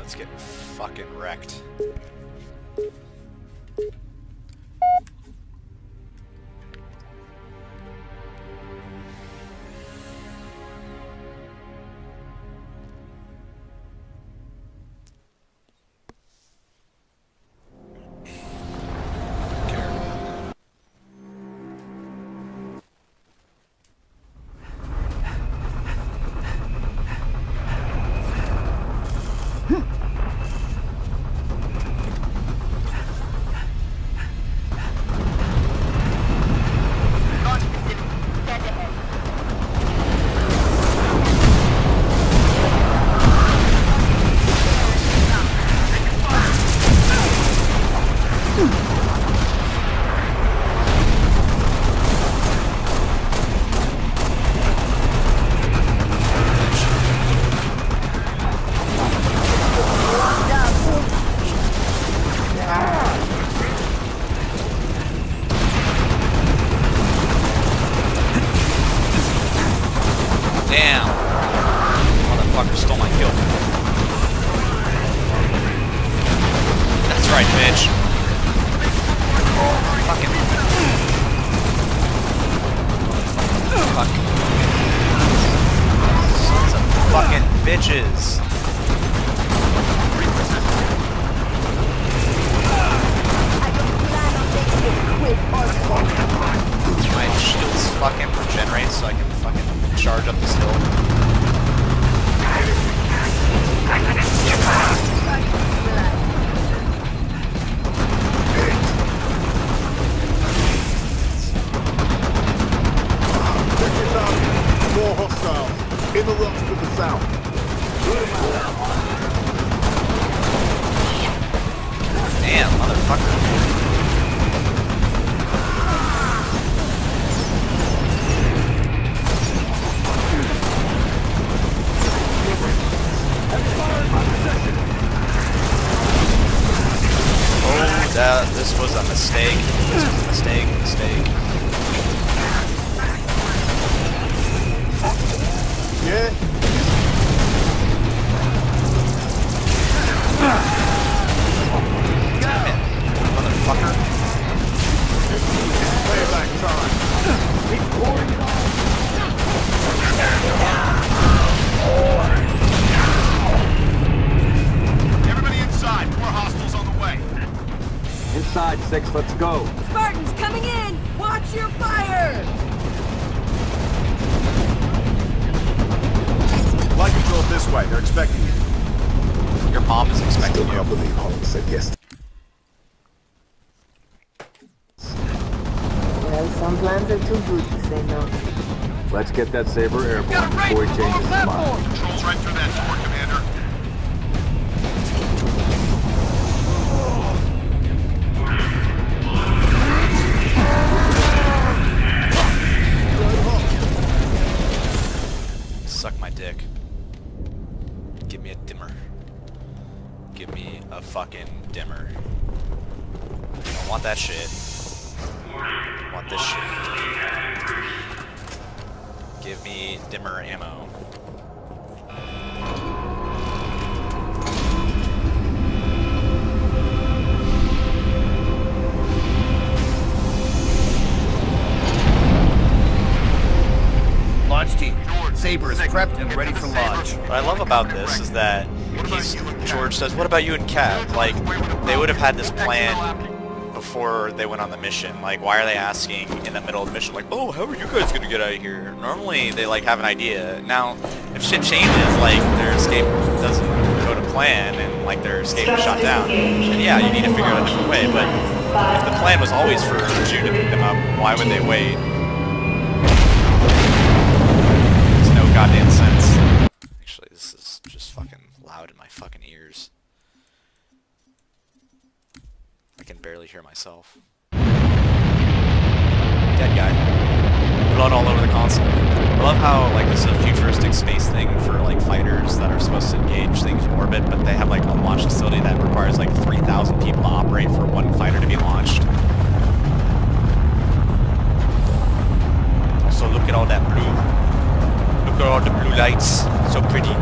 Let's get fucking wrecked. Damn! Motherfucker stole my kill. That's right, bitch. Fucking. Fuck. Sons of fucking bitches. My shields fucking regenerate so I can fucking charge up this hill. More hostiles in the rocks to the south. Damn, motherfucker. Oh, this was a mistake. This was a mistake. Yeah. Damn it, motherfucker. Payback time. Everybody inside. More hostiles on the way. Inside, 6, let's go. Spartans coming in! Watch your fire! Flight control's this way. They're expecting you. Your mom is expecting Still you. can't believe Holland said yes. Well, some plans are too good to say no. Let's get that Saber airborne before he changes his mind. Controls right through that door, Commander. Suck my dick. Give me a dimmer. Give me a fucking dimmer. I don't want that shit. I want this shit. Give me dimmer ammo. Launch team. Saber is prepped and ready for launch. What I love about this is that George says, what about you and Kat? Like, they would have had this plan before they went on the mission. Like, why are they asking in the middle of the mission, like, oh, how are you guys gonna get out of here? Normally, they, like, have an idea. Now, if shit changes, like, their escape doesn't go to plan, and, like, their escape is shot down, then yeah, you need to figure out a different way, but if the plan was always for you to pick them up, why would they wait? Makes no goddamn sense. Actually, this is just fucking loud in my fucking ears. I can barely hear myself. Dead guy. Blood all over the console. I love how, like, this is a futuristic space thing for, like, fighters that are supposed to engage things in orbit, but they have, like, a launch facility that requires, like, 3,000 people to operate for one fighter to be launched. Also, look at all that blue. Look at all the blue lights. So pretty.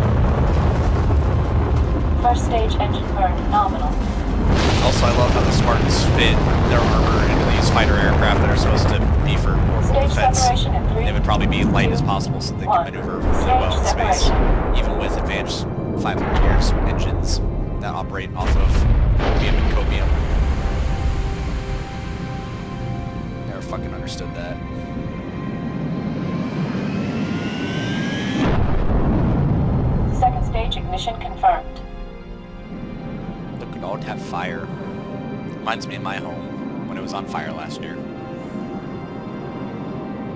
First stage engine burn nominal. Also, I love how the Spartans fit their armor into these fighter aircraft that are supposed to be for orbital Stage defense. separation in 3. They would probably be light as 2, possible so they 1. can maneuver really well in space, Separation. even with advanced 500 years engines that operate off of opium and copium. Never fucking understood that. Second stage ignition confirmed. Look, we all have fire. Reminds me of my home when it was on fire last year.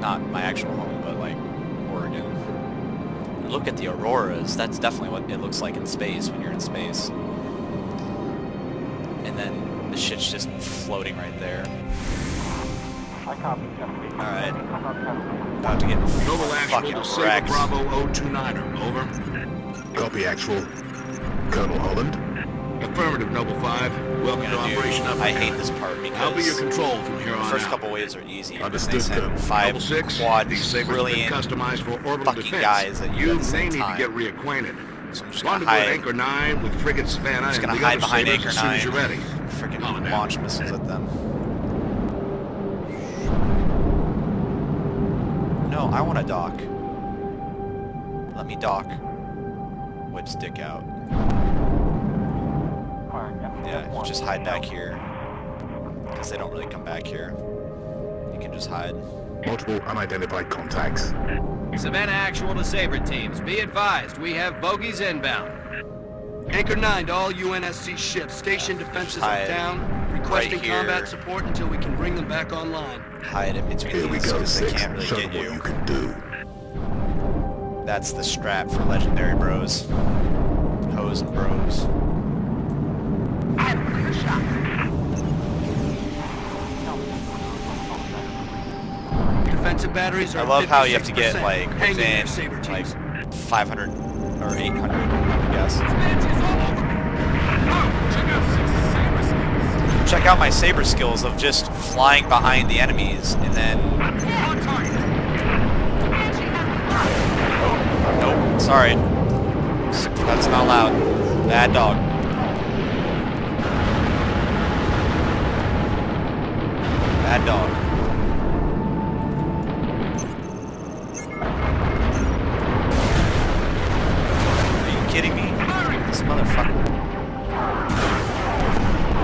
Not my actual home, but like Oregon. Look at the auroras. That's definitely what it looks like in space when you're in space. And then the shit's just floating right there. Alright. About to get Noble fucking Actual to Saber wrecked. Bravo 029er. Over. Copy, actual. Colonel Holland. Affirmative, Noble 5. Welcome to Operation Upper. I hate this part because I'll be your control from here the on first out. couple waves are easy. And Understood, they send Colonel. 5 Level 6, quad these Sabres have been brilliant customized for orbital fucking defense. guys at you at the may same need time. to get reacquainted. So I'm just gonna Rendezvous at hide. Anchor 9 with frigate Savannah I'm just and gonna the hide other behind Sabres Anchor as soon 9. as you're ready. Freaking Oh, now. launch missiles at them. No, I want to dock. Let me dock. Would stick out. Yeah, just hide back here. Because they don't really come back here. You can just hide. Multiple unidentified contacts. Savannah Actual to Sabre teams. Be advised, we have bogies inbound. Anchor 9 to all UNSC ships. Station defenses Hide are down. Requesting right here. combat support until we can bring them back online. Hide in between Here we these go, because they 6. can't really Show get them what you. you can do. That's the strap for legendary bros. Hose and bros. Defensive batteries are I love how you have to 56%. get like Hang in there, within Sabre like teams. 500 or 800, I guess. Check out my saber skills of just flying behind the enemies and then. Oh, nope, sorry. That's not allowed. Bad dog. Bad dog. Are you kidding me? This motherfucker.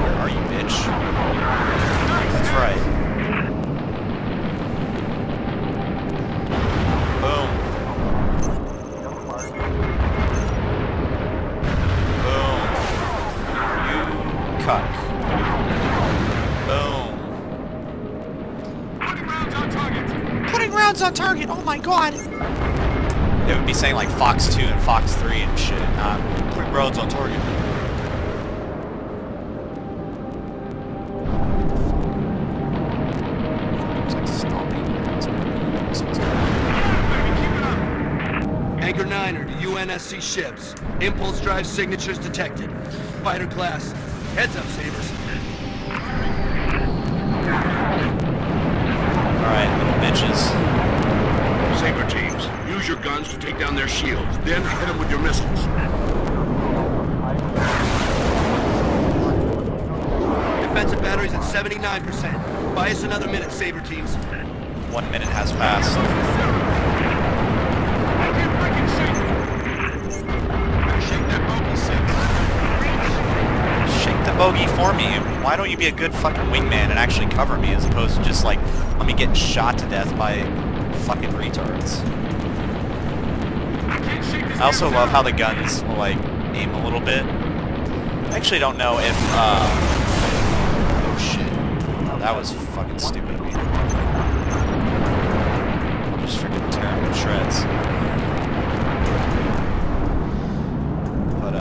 Where are you, bitch? That's right. Boom. Boom. You cuck. Boom. Putting rounds on target. Oh my god. It would be saying like Fox 2 and Fox 3 and shit, not putting rounds on target. It was like stomping. Anchor 9 are to UNSC ships. Impulse drive signatures detected. Fighter class. Heads up, Sabres. Alright, little bitches. Saber teams, use your guns to take down their shields, then hit them with your missiles. Defensive batteries at 79%. Buy us another minute, Sabre teams. 1 minute has passed. Shake the bogey for me. Why don't you be a good fucking wingman and actually cover me as opposed to just like, let me get shot to death by fucking retards. I also love how the guns will like aim a little bit. I actually don't know if, oh shit. Oh, that was fucking stupid of me. I'll just freaking tear him to shreds. But,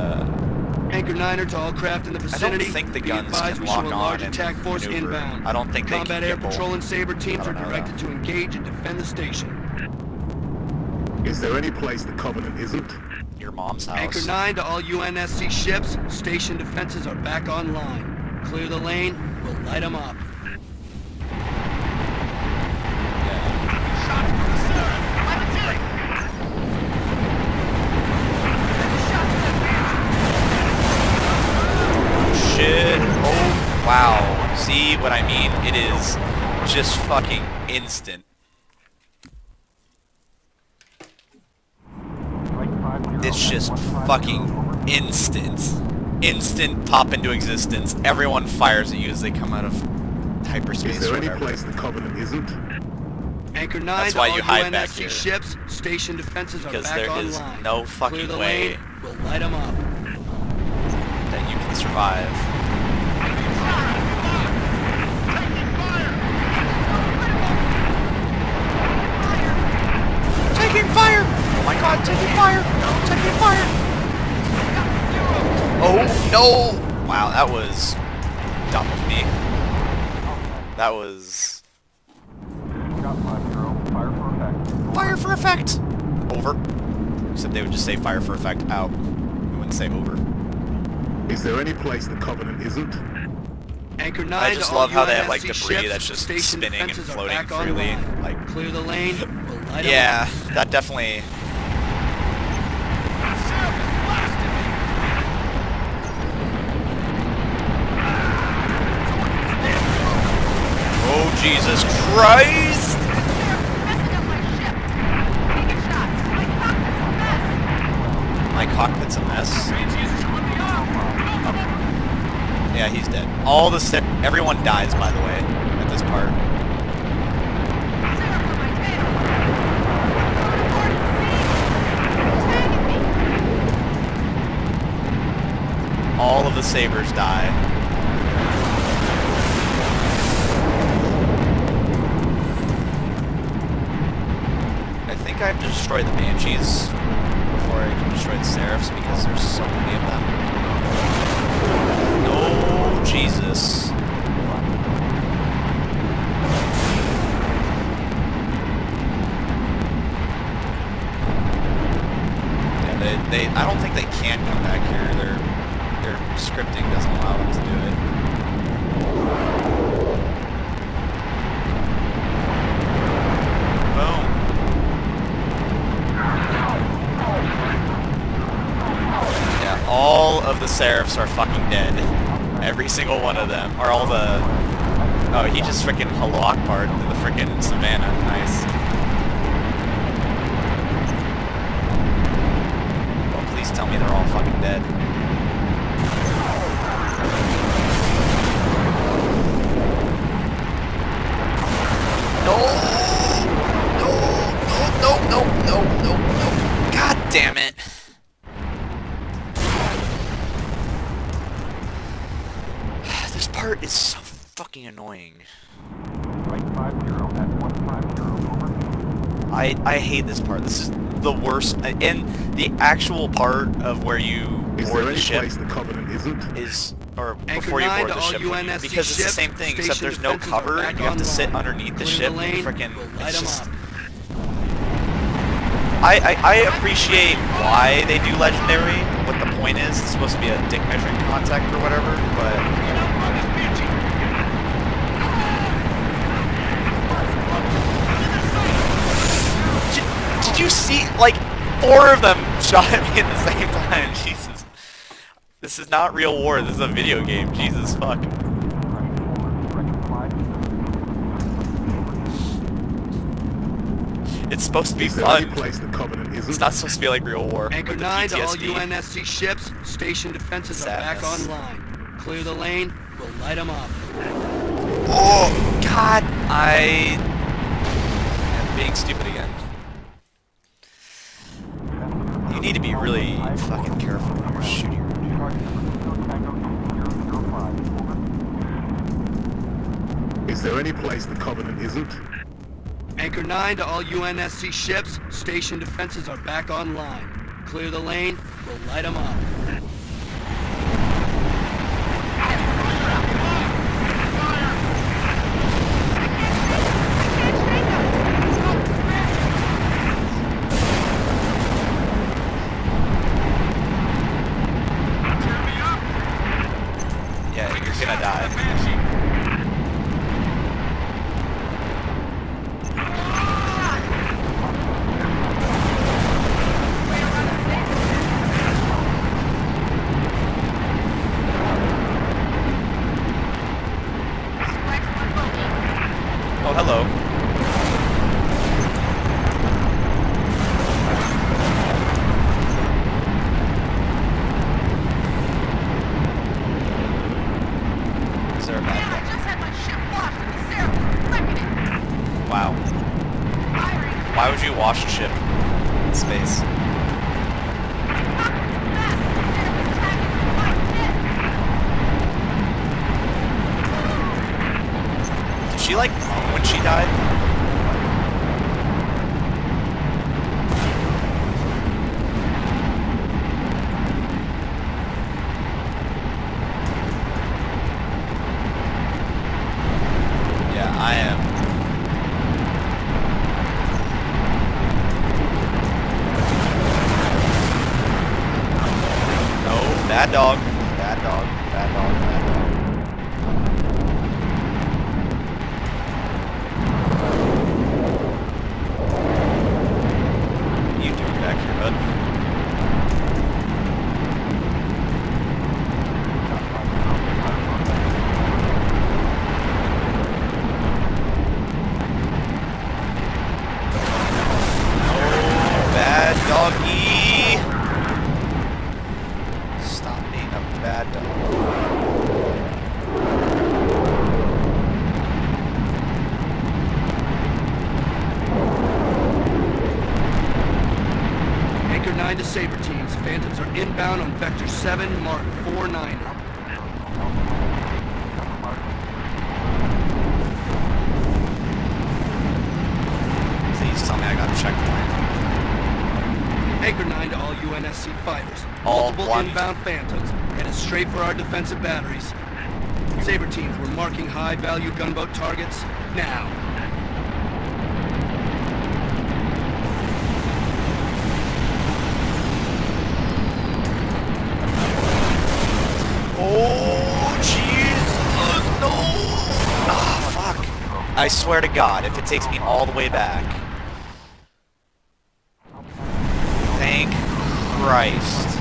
Anchor 9 to all craft in the I don't vicinity. think the Be guns advised can we show lock a on large and attack force maneuver. inbound. I don't think they Combat can air get both. patrol and Sabre teams I are don't know directed that. to engage and defend the station. Is there any place the Covenant isn't? Your mom's house. Anchor 9 to all UNSC ships. Station defenses are back online. Clear the lane. We'll light them up. Wow. See what I mean? It is just fucking instant. It's just fucking instant. Instant pop into existence. Everyone fires at you as they come out of hyperspace. Is there or any whatever. place the Covenant isn't? Anchor 9 That's to why all you hide back UNSC here. ships. Station defenses are Because back there online. is no Clear fucking the way lane. We'll light them up. that you can survive. Taking fire! Oh my god, taking fire! Taking fire! Oh no! Wow, that was dumb of me. That was... Fire for effect! Over. Except they would just say fire for effect out. They wouldn't say over. Is there any place the Covenant isn't? Anchor 9 I just to all love how they have like UNSC debris ships. that's just Station spinning and defenses are floating back freely. online. Like, Clear the lane. We'll light 'em yeah, up. that definitely... Oh, Jesus Christ! My cockpit's a mess. Yeah, he's dead. All the everyone dies, by the way, at this part. All of the sabers die. I think I have to destroy the Banshees before I can destroy the Seraphs because there's so many of them. Oh, Jesus. Yeah, I don't think they can come back here. Their scripting doesn't allow them to do it. Boom. Yeah, all of the Seraphs are fucking dead. Every single one of them. Or all the... Oh, he just freaking Hello Akbar'd into the freaking savannah. Nice. Oh, please tell me they're all fucking dead. No! No! God damn it! This part is so fucking annoying. I hate this part. This is the worst. And the actual part of where you board the ship Is there any place the Covenant isn't? is, or Anchor before you 9 board to the all ship, UNSC because it's the ships, same thing, except station there's no defenses are cover, back and you have to sit online. underneath the Clear ship. the lane, Freaking, we'll light it's 'em just. up. I appreciate why they do legendary. What the point is, it's supposed to be a dick measuring contact or whatever, but. Did you see, like, 4 of them shot at me at the same time? Jesus. This is not real war, this is a video game. Jesus fuck. It's supposed to be Is there any fun. place the Covenant isn't? It's not supposed to be like real war. Anchor with the 9 to all PTSD. UNSC ships. Station defenses are back Sadness. online. Clear the lane. We'll light them up. Oh, God. I am being stupid again. You need to be really fucking careful when you're shooting. Is there any place the Covenant isn't? Anchor 9 to all UNSC ships. Station defenses are back online. Clear the lane. We'll light them up. Yeah, you're gonna die. she like when she died? Yeah, I am. No, bad dog. Bad dog. Bad dog. Bad dog. What are you doing back here, bud? Bad doggy! Stop being a bad dog. Anchor 9 to Saber teams. Phantoms are inbound on Vector 7, Mark 49. Please tell me I got a checkpoint. Anchor 9 to all UNSC fighters. All Multiple one. inbound Phantoms, headed straight for our defensive batteries. Saber teams, we're marking high-value gunboat targets now. Oh, Jesus, no! Ah, fuck. I swear to God, if it takes me all the way back. Thank Christ.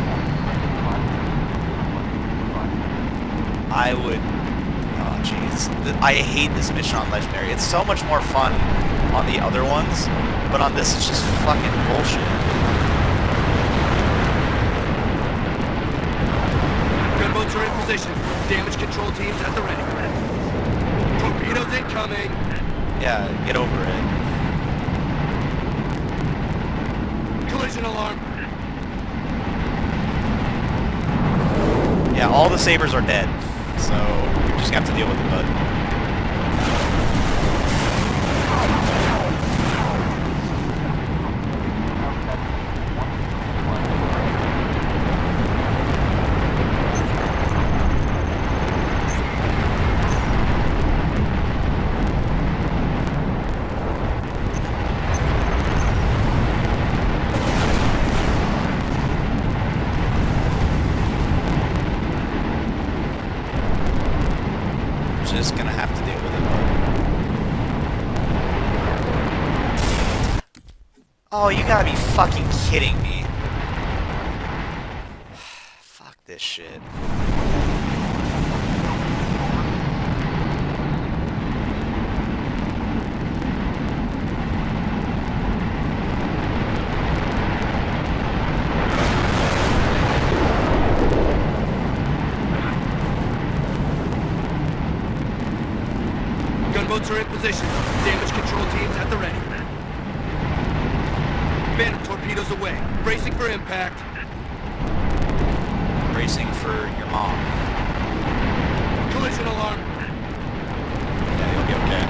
I would... Oh, jeez. I hate this mission on Legendary. It's so much more fun on the other ones, but on this it's just fucking bullshit. Gunboats are in position. Damage control teams at the ready. Torpedoes incoming. Yeah, get over it. Collision alarm. Yeah, all the sabers are dead, so you're just gonna have to deal with it, bud. Just gonna have to deal with it. Oh, you gotta be fucking kidding me. Fuck this shit. Gunboats are in position. Damage control teams at the ready. Phantom torpedoes away. Bracing for impact. Racing for your mom. Collision alarm. Yeah, you'll be okay.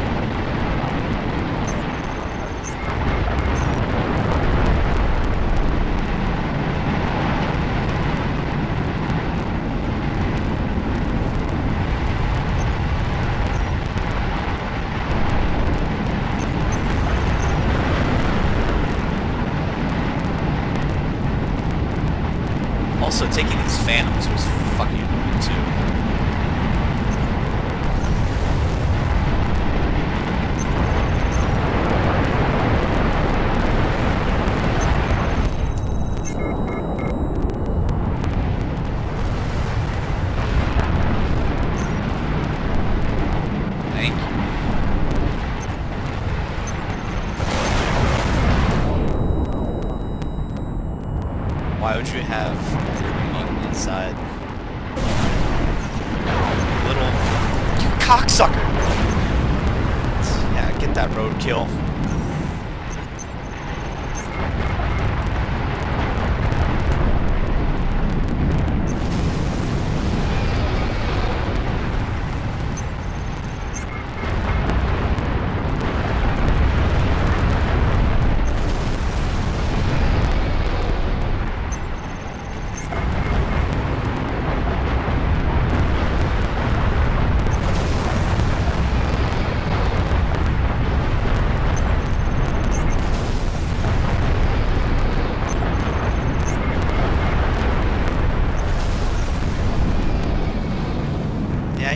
Also, taking these Phantoms was fucking annoying too. Thank you. Why would you have on the inside? Little you cocksucker! Yeah, get that roadkill.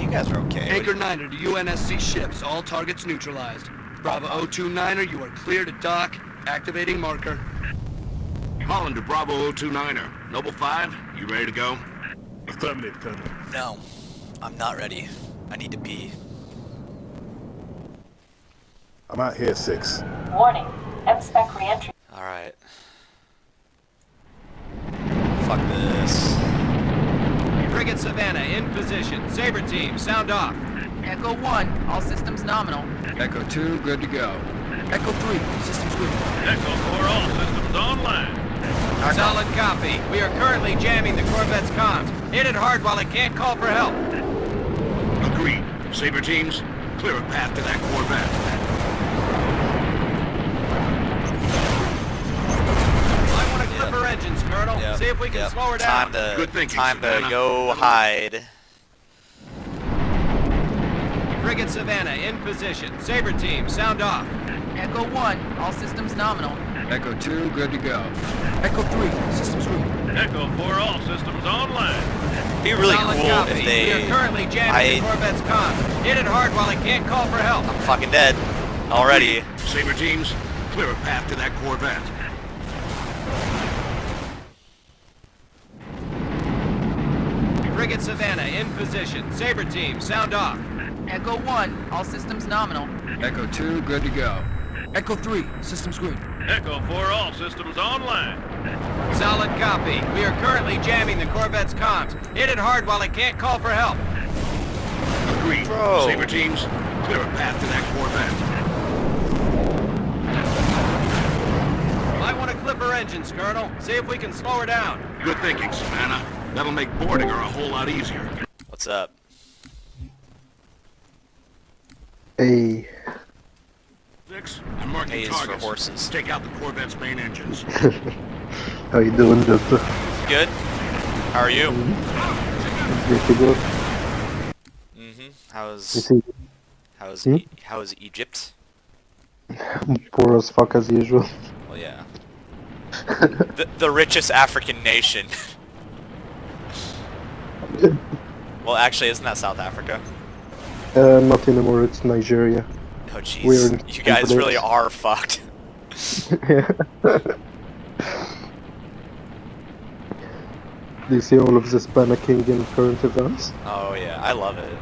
you guys are okay. Anchor 9er to UNSC ships. All targets neutralized. Bravo 029er, you are clear to dock. Activating marker. Holland to Bravo 029er. Noble 5, you ready to go? Affirmative, Colonel. No, I'm not ready. I need to pee. I'm out here, 6. Warning. M-spec re-entry. Alright. Fuck this. Frigate Savannah in position. Saber team, sound off. Echo 1, all systems nominal. Echo 2, good to go. Echo 3, systems good. Echo 4, all systems online. Solid copy. We are currently jamming the Corvette's comms. Hit it hard while it can't call for help. Agreed. Saber teams, clear a path to that Corvette. I want to clip her engines, Colonel. Yep, See if we can yep. slow her down. Good thinking, Time to Savannah. go hide. Frigate Savannah in position. Saber team, sound off. Echo 1, all systems nominal. Echo 2, good to go. Echo 3, systems good. Echo 4, all systems online. It'd be really Solid cool copy. if We are they... currently jamming the Corvette's comms. Hit it hard while it can't call for help. I'm fucking dead. Already. Saber teams, clear a path to that Corvette. Frigate Savannah in position. Saber team, sound off. Echo 1, all systems nominal. Echo 2, good to go. Echo 3, systems good. Echo 4, all systems online. Solid copy. We are currently jamming the Corvette's comms. Hit it hard while it can't call for help. Agreed. Bro. Saber teams, clear a path to that Corvette. I want to clip her engines, Colonel. See if we can slow her down. Good thinking, Savannah. That'll make boarding her a whole lot easier. What's up? Hey, 6, I'm marking A is for targets. horses. Take out the Corvette's main engines. how you doing, Doctor? Good? How are you? Pretty good. Mm-hmm. You see, How's Egypt? poor as fuck as usual. Well, yeah. The richest African nation. Well, actually, isn't that South Africa? Not anymore, it's Nigeria. Oh, We're jeez. in You guys really Bangladesh. are fucked. Yeah. Do you see all of this panicking in current events? Oh, yeah. I love it.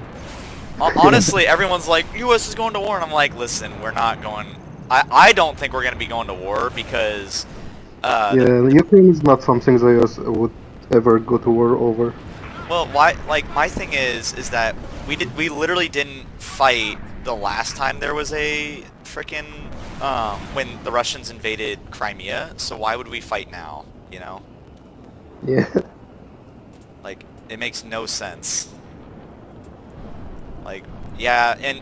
Honestly, everyone's like, U.S. is going to war, and I'm like, listen, we're not going... I don't think we're going to be going to war because... Yeah, Ukraine is not something the US would ever go to war over. Well, why? Like, my thing is that we literally didn't fight the last time there was a frickin' when the Russians invaded Crimea. So why would we fight now? You know? Yeah. Like, it makes no sense. Like, yeah, and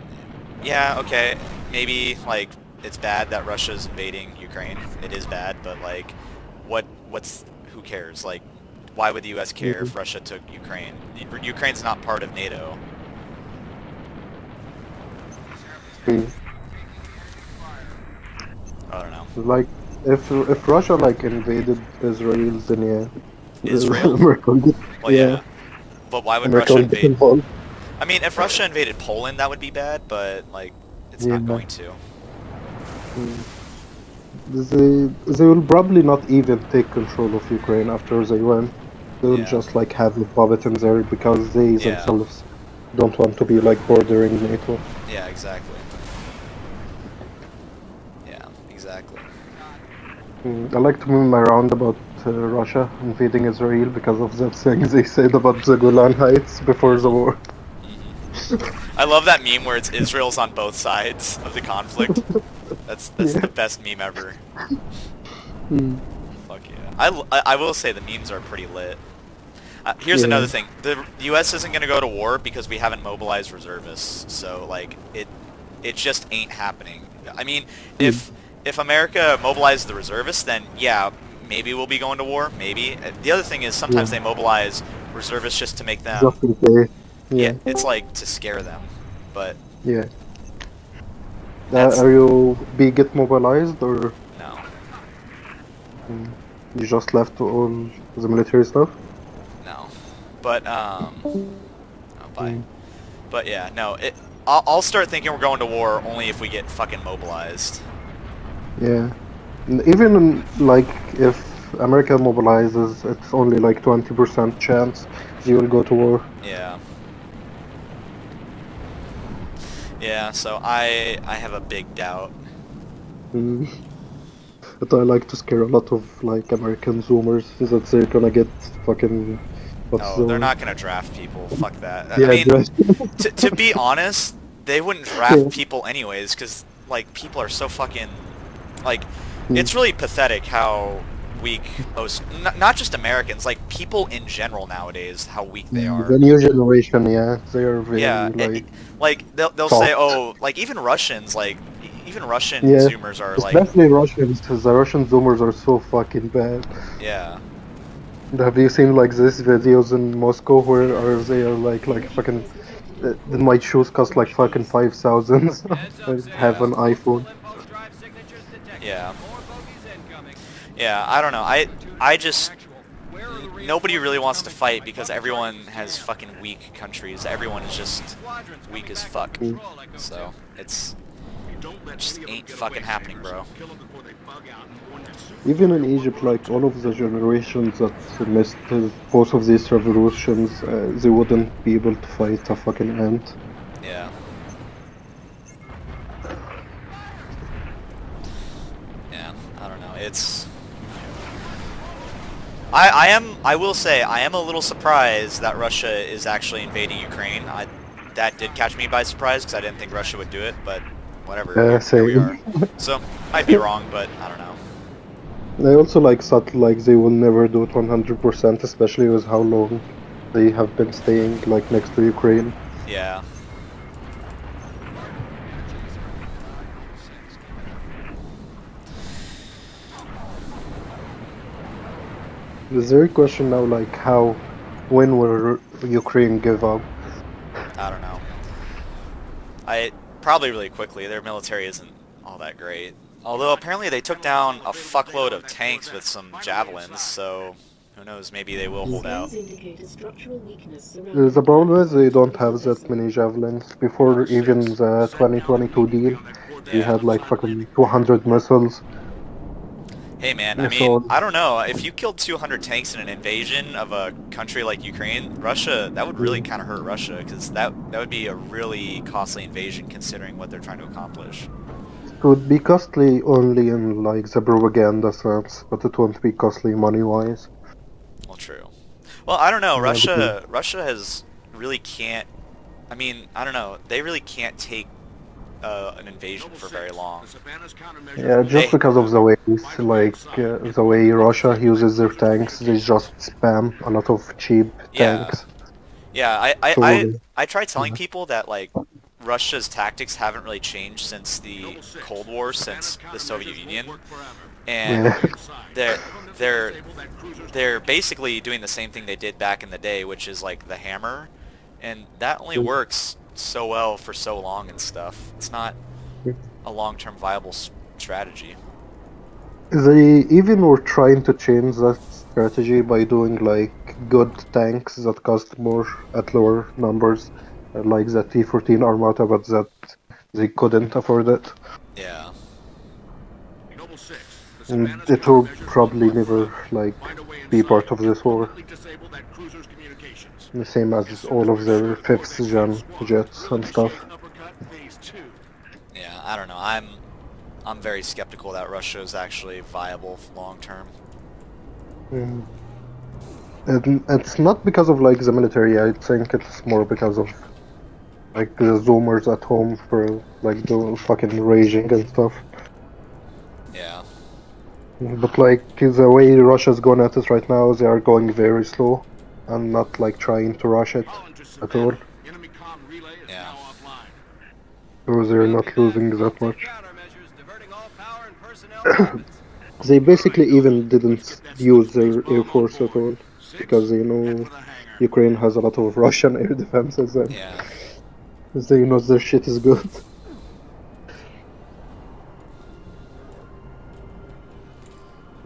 yeah, okay, maybe like it's bad that Russia's invading Ukraine. It is bad, but like, who cares? Like, why would the U.S. care if Russia took Ukraine? Ukraine's not part of NATO. Hmm. I don't know. Like, if Russia like invaded Israel, then yeah. Israel? America would- Well, yeah. But why would America Russia would get invade? involved. I mean, if Russia invaded Poland, that would be bad, but like, it's Yeah. not going to. They will probably not even take control of Ukraine after they win. They will Yeah. just like have a puppet in there because they Yeah. themselves don't want to be like bordering NATO. Yeah, exactly. Yeah, exactly. I like to move around about Russia invading Israel because of that thing they said about the Golan Heights before the war. I love that meme where it's Israel's on both sides of the conflict. That's the best meme ever. Fuck yeah. I will say the memes are pretty lit. Here's Yeah. another thing. The U.S. isn't going to go to war because we haven't mobilized reservists. So like it just ain't happening. I mean, if America mobilized the reservists, then yeah, maybe we'll be going to war. Maybe. The other thing is sometimes they mobilize reservists just to make them. Just in case. Yeah, it's like to scare them, but Yeah. That's- Are you get mobilized or no. you just left all the military stuff? No, but oh, bye. But yeah, no, I'll start thinking we're going to war only if we get fucking mobilized. Yeah. Even like if America mobilizes, it's only like 20% chance you will go to war. Yeah. Yeah, so I have a big doubt. Mm. But I like to scare a lot of like American Zoomers that they're gonna get fucking Oh, they're not gonna draft people. Fuck that. Yeah, I mean, draft. to be honest, they wouldn't draft people anyways, because like people are so fucking like. It's really pathetic how weak most, not just Americans, like people in general nowadays, how weak they are. The new generation, yeah, they are very Yeah, like they'll soft. say, oh, like even Russians, like even Russian Yeah, Zoomers are like, especially Russians. The Russian Zoomers are so fucking bad. yeah. Have you seen like these videos in Moscow where are they are like fucking my shoes cost like fucking 5,000. I have an iPhone. Yeah. Yeah, I don't know. I just nobody really wants to fight because everyone has fucking weak countries. Everyone is just weak as fuck. So it just ain't fucking happening, bro. Even in Egypt, like all of the generations that missed both of these revolutions, they wouldn't be able to fight a fucking ant. Yeah. Yeah, I don't know. It's I will say I am a little surprised that Russia is actually invading Ukraine. That did catch me by surprise because I didn't think Russia would do it, but whatever. Here we are. So might be wrong, but I don't know. I also like thought like they will never do it 100%, especially with how long they have been staying like next to Ukraine. Yeah. Is there a question now like when will Ukraine give up? I don't know. Probably really quickly. Their military isn't all that great. Although apparently they took down a fuckload of tanks with some javelins, so who knows, maybe they will hold out. The problem is they don't have that many javelins. Before even the 2022 deal, they had like fucking 200 missiles. Hey man, I mean, I don't know, if you killed 200 tanks in an invasion of a country like Ukraine, Russia, that would really kind of hurt Russia, because that would be a really costly invasion considering what they're trying to accomplish. It would be costly only in like the propaganda sense, but it won't be costly money-wise. Well, true. Well, I don't know, Russia has really can't, I mean, I don't know, they really can't take an invasion for very long. Yeah, just because of the way, the way Russia uses their tanks, they just spam a lot of cheap tanks. Yeah, I try telling people that like Russia's tactics haven't really changed since the Cold War, since the Soviet Union, and they're basically doing the same thing they did back in the day, which is like the hammer, and that only works so well for so long and stuff. It's not a long-term viable strategy. They even were trying to change that strategy by doing like good tanks that cost more at lower numbers, like the T-14 Armata, but that they couldn't afford it. Yeah. And it will probably never like be part of this war. The same as all of their 5th gen jets and stuff. Yeah, I don't know. I'm very skeptical that Russia is actually viable long term. And it's not because of like the military. I think it's more because of like the Zoomers at home for like the fucking raging and stuff. Yeah. But like the way Russia's going at it right now, they are going very slow and not like trying to rush it at all. Yeah. So they're not losing that much. They basically even didn't use their air force at all because they know Ukraine has a lot of Russian air defenses and they know their shit is good.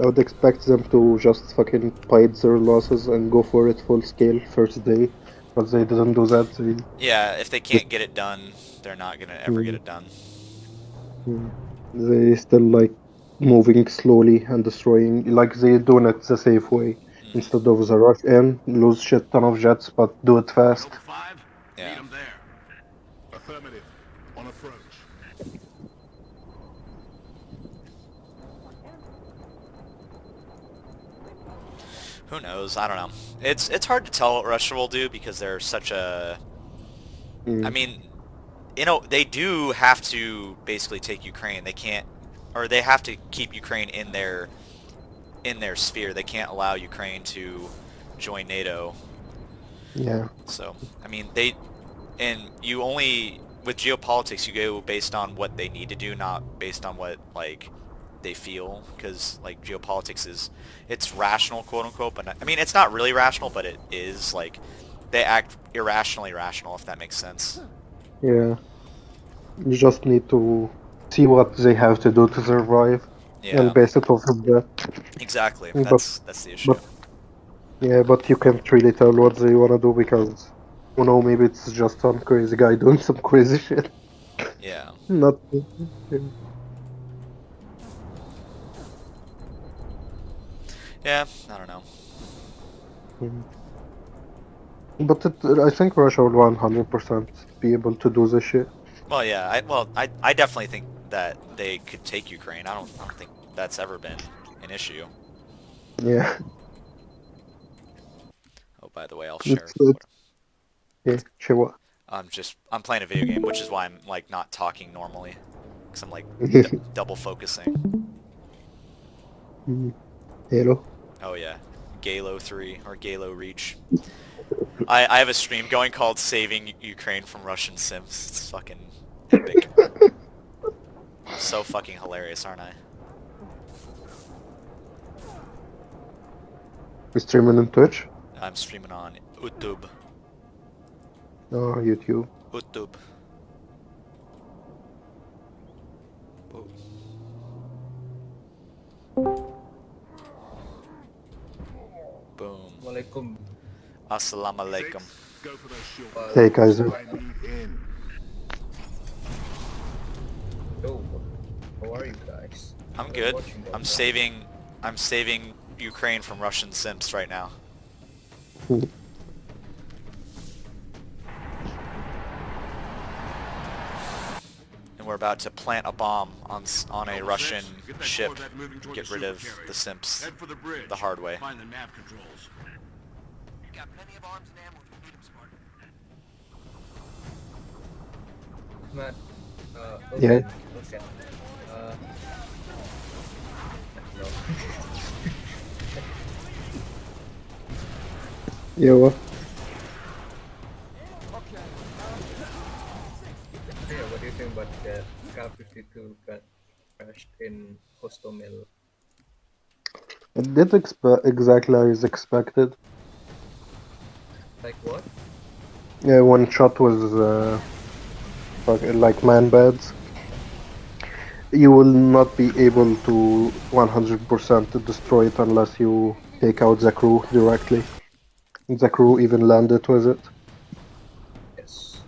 I would expect them to just fucking bite their losses and go for it full scale first day, but they didn't do that. Yeah, if they can't get it done, they're not gonna ever get it done. They still like moving slowly and destroying, like they doing it the safe way instead of the rush in, lose shit ton of jets, but do it fast. Note 5, Yeah. meet them there. Affirmative. On approach. Who knows? I don't know. It's hard to tell what Russia will do because they're such a... I mean, you know, they do have to basically take Ukraine. They can't, or they have to keep Ukraine in their sphere. They can't allow Ukraine to join NATO. Yeah. So, I mean, you only, with geopolitics, you go based on what they need to do, not based on what, like, they feel, because, like, geopolitics it's rational, quote-unquote, but I mean, it's not really rational, but it is, like, they act irrationally rational, if that makes sense. Yeah. You just need to see what they have to do to survive Yeah, and base it off of that. exactly. But- That's the issue. But you can't really tell what they wanna do because, you know, maybe it's just some crazy guy doing some crazy shit. Yeah. Not. Yeah, I don't know. But I think Russia will 100% be able to do this shit. Well, yeah, I definitely think that they could take Ukraine. I don't think that's ever been an issue. Yeah. Oh, by the way, I'll share. Yeah, sure what? I'm playing a video game, which is why I'm like not talking normally, because I'm like double focusing. Hello. Oh yeah, Galo 3 or Galo Reach. I have a stream going called Saving Ukraine from Russian Simps. It's fucking epic. I'm so fucking hilarious, aren't I? You streaming on Twitch? I'm streaming on YouTube. Oh, YouTube. YouTube. Boom. Walaikum. Assalamu alaikum. Go for those shields. Hey, guys. I need in. Yo, how are you guys? I'm good. I'm saving Ukraine from Russian Simps right now. And we're about to plant a bomb on a Russian ship. Get rid of the Simps Head for the bridge. the hard way. Find the nav controls. You got plenty of arms and ammo if you need them, Spartan. Matt, okay. Yeah. Okay. No. Yeah, what? Yeah, what do you think about that K-52 got crashed in Hostomel? It did exactly as expected. Like what? Yeah, one shot was like man beds. You will not be able to 100% destroy it unless you take out the crew directly. The crew even landed with it. Yes.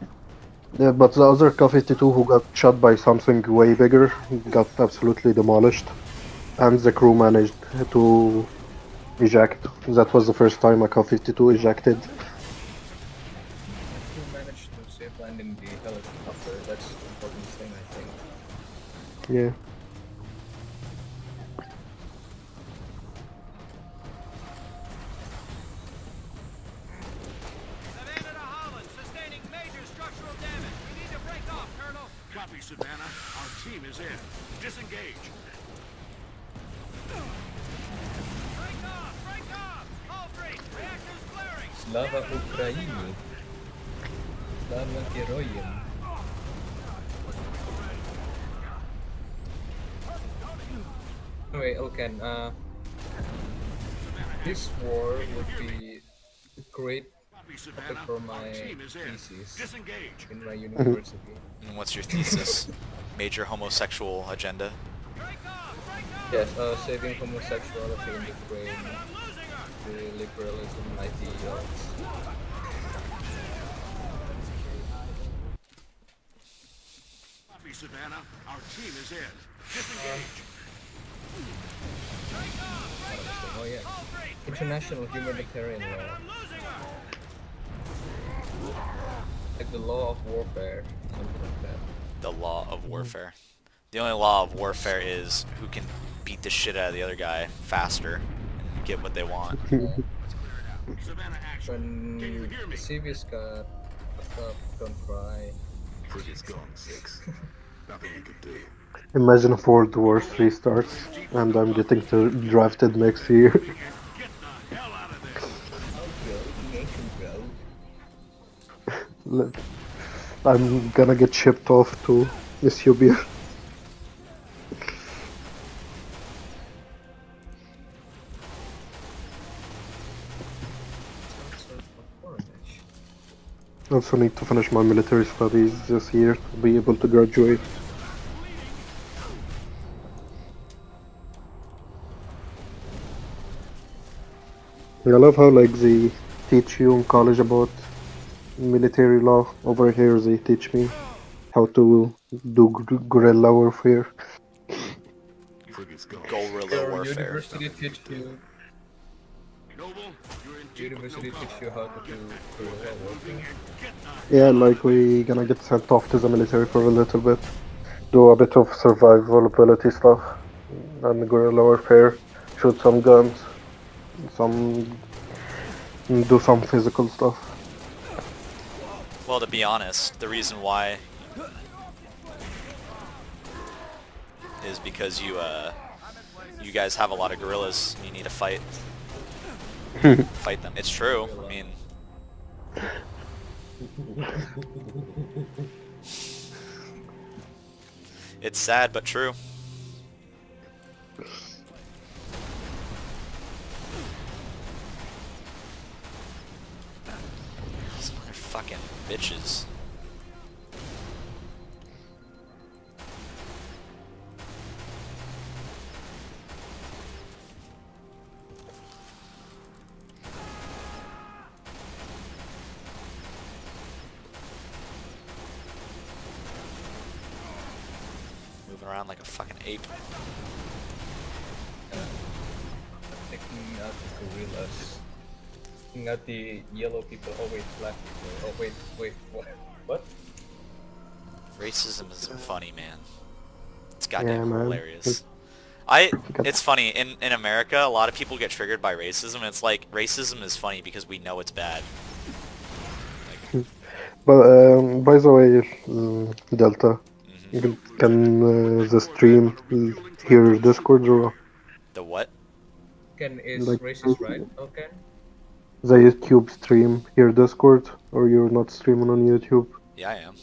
Yeah, but the other K-52 who got shot by something way bigger got absolutely demolished. And the crew managed to eject. That was the first time a K-52 ejected. You managed to save landing the helicopter. That's the important thing, I think. Yeah. Savannah to Holland, sustaining major structural damage. We need to break off, Colonel. Copy, Savannah. Our team is in. Disengage. Break off! Break off! All three, reactors flaring. Slava Ukraini. Slava Heroyem. Anyway, Elkan, this war would be a great Copy, topic Savannah. for Our my team is in. thesis Disengage. in my university. And what's your thesis? Major homosexual agenda? Break off! Break off! Yes, saving homosexuality in Ukraine, I'm losing her! the liberalism ideals. Savannah. Our team is in. Disengage. Oh yeah. International humanitarian law. Like the law of warfare, something like that. The law of warfare. The only law of warfare is who can beat the shit out of the other guy faster and get what they want. Savannah action. When Can you hear me? the CV's got fucked up, don't cry. Frigate's gone, 6. Nothing you could do. Imagine if World War 3 starts and I'm getting drafted next year. Get the hell out of there. I'm gonna get shipped off to Ethiopia. I also need to finish my military studies this year to be able to graduate. I love how like they teach you in college about military law. Over here they teach me how to do guerrilla warfare. Frigate's gone. Guerrilla Your warfare. university teach you. Noble, you're in deep with University no teach you how to do guerrilla warfare. Yeah, like we gonna get sent off to the military for a little bit. Do a bit of survivability stuff and guerrilla warfare. Shoot some guns. Do some physical stuff. Well, to be honest, the reason why is because you guys have a lot of guerrillas and you need to fight them. It's true. I mean, it's sad but true. These motherfucking bitches. Moving around like a fucking ape. Taking out the gorillas. Taking out the yellow people. Oh wait, black people. Oh wait, what? Racism isn't funny, man. It's goddamn man. hilarious. It's funny, in America, a lot of people get triggered by racism, and it's like, racism is funny because we know it's bad. But by the way, Delta, can the stream hear Discord or The what? Ken is Like- racist, right? Okay. the YouTube stream hear Discord, or you're not streaming on YouTube? Yeah, I am.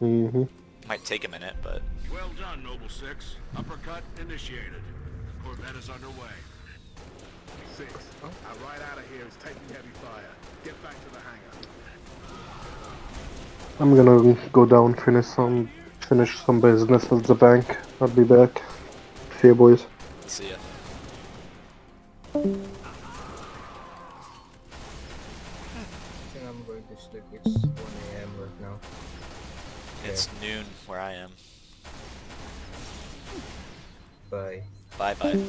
Mm-hmm. Might take a minute, but... Well done, Noble 6. Uppercut initiated. Corvette is underway. 6. Our right out of here is taking heavy fire. Get back to the hangar. I'm gonna go down, finish some business at the bank. I'll be back. See you, boys. See ya. I think I'm going to sleep. It's 1 AM right now. It's noon where I am. Bye. Bye-bye.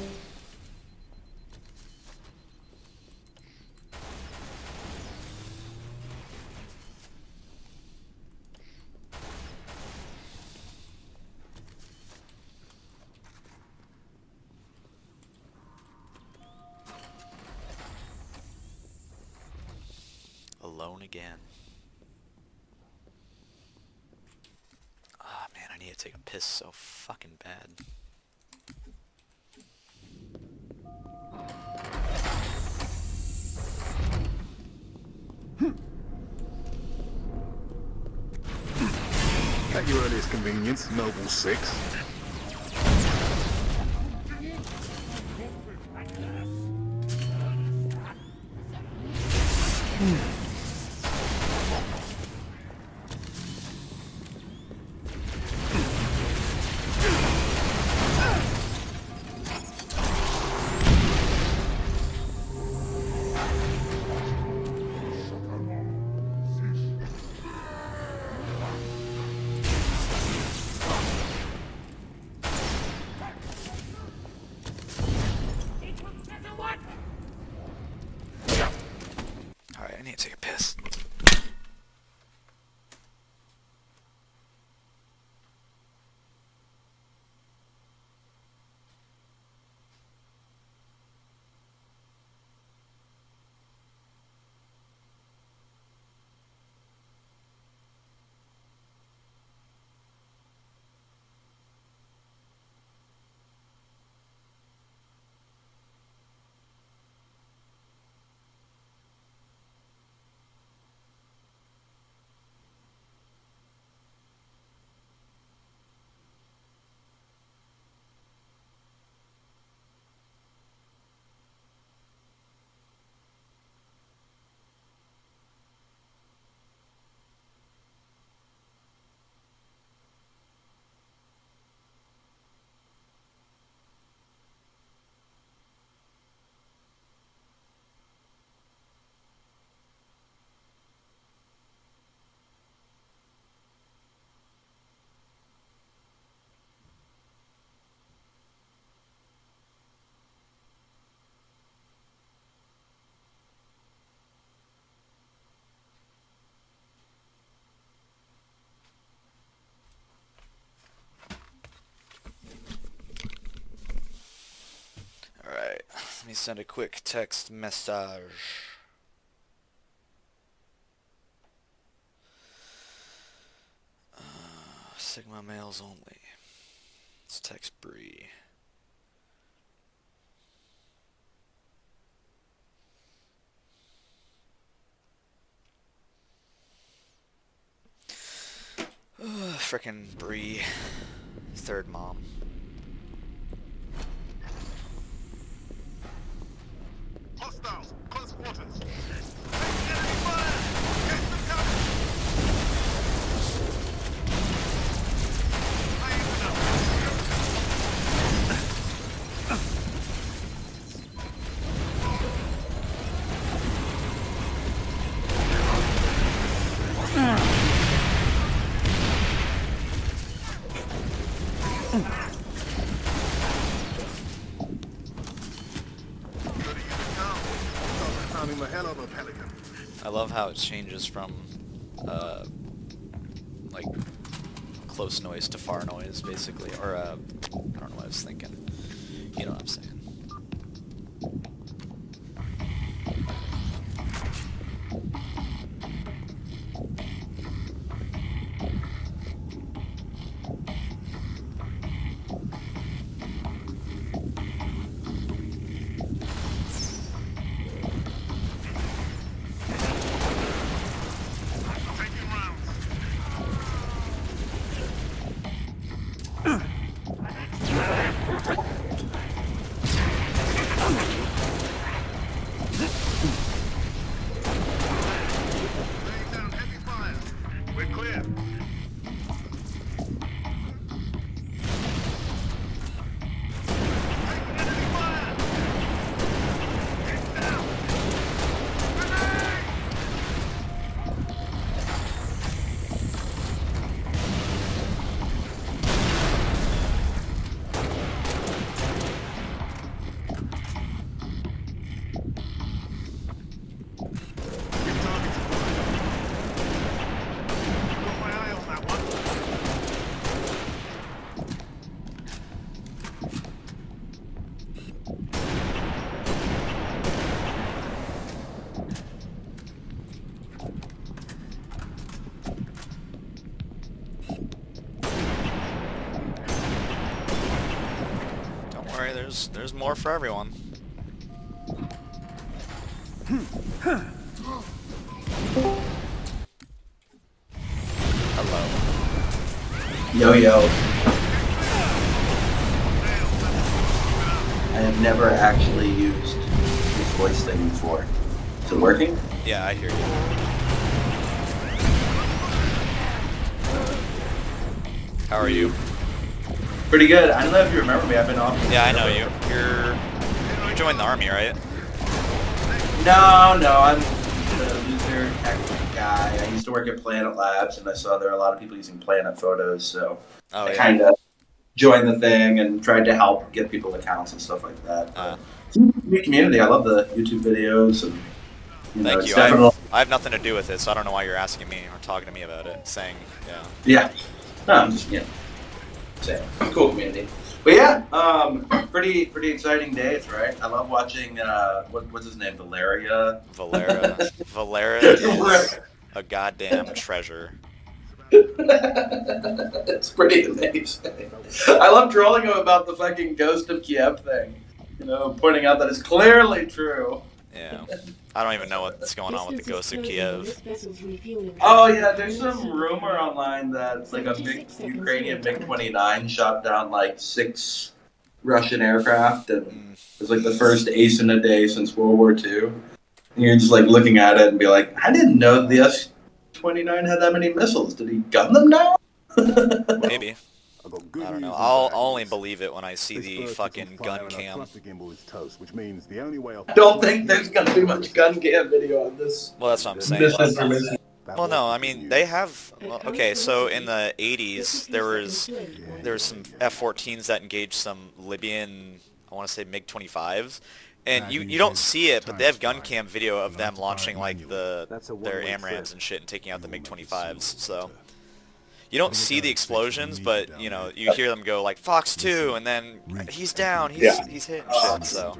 Alone again. Ah, man, I need to take a piss so fucking bad. At your earliest convenience, Noble 6. I need to take a piss. Alright, let me send a quick text message. Sigma males only. Let's text Bree. Frickin' Bree. Third mom. Hostiles, close quarters. Enemy fire! Get them covered! I love how it changes from, like, close noise to far noise, basically. Or, I don't know what I was thinking. You know what I'm saying. There's more for everyone. Hello. Yo yo. I have never actually used this voice thing before. Is it working? Yeah, I hear you. How are you? Pretty good. I don't know if you remember me. I've been off. Yeah, I know you. You joined the army, right? No, I'm the loser tech guy. I used to work at Planet Labs, and I saw there are a lot of people using Planet photos, so I kind of joined the thing and tried to help get people accounts and stuff like that. It's a great community. I love the YouTube videos, and Thank you. It's definitely I have nothing to do with it, so I don't know why you're asking me or talking to me about it. Saying, yeah. Yeah. No, I'm just saying. Cool community. But yeah, pretty exciting days, right? I love watching. What's his name? Valeria. Valera is a goddamn treasure. It's pretty amazing. I love trolling him about the fucking Ghost of Kiev thing. Pointing out that it's clearly true. Yeah. I don't even know what's going on with the Ghost of Kiev. Oh yeah, there's some rumor online that like a big Ukrainian MiG-29 shot down like 6 Russian aircraft, and it was like the first ace in a day since World War II. And you're just like looking at it and be like, I didn't know the S-29 had that many missiles. Did he gun them down? Maybe. I don't know. I'll only believe it when I see the fucking gun cam. I don't think there's gonna be much gun cam video on this. Well, that's what I'm saying. Well, no, I mean they have. Well, okay, so in the 80s, there was some F-14s that engaged some Libyan, I want to say MiG-25s, and you don't see it, but they have gun cam video of them launching like their AMRAAMs and shit and taking out the MiG-25s. So. You don't see the explosions, but you hear them go like Fox 2, and then he's down, he's hit and shit. So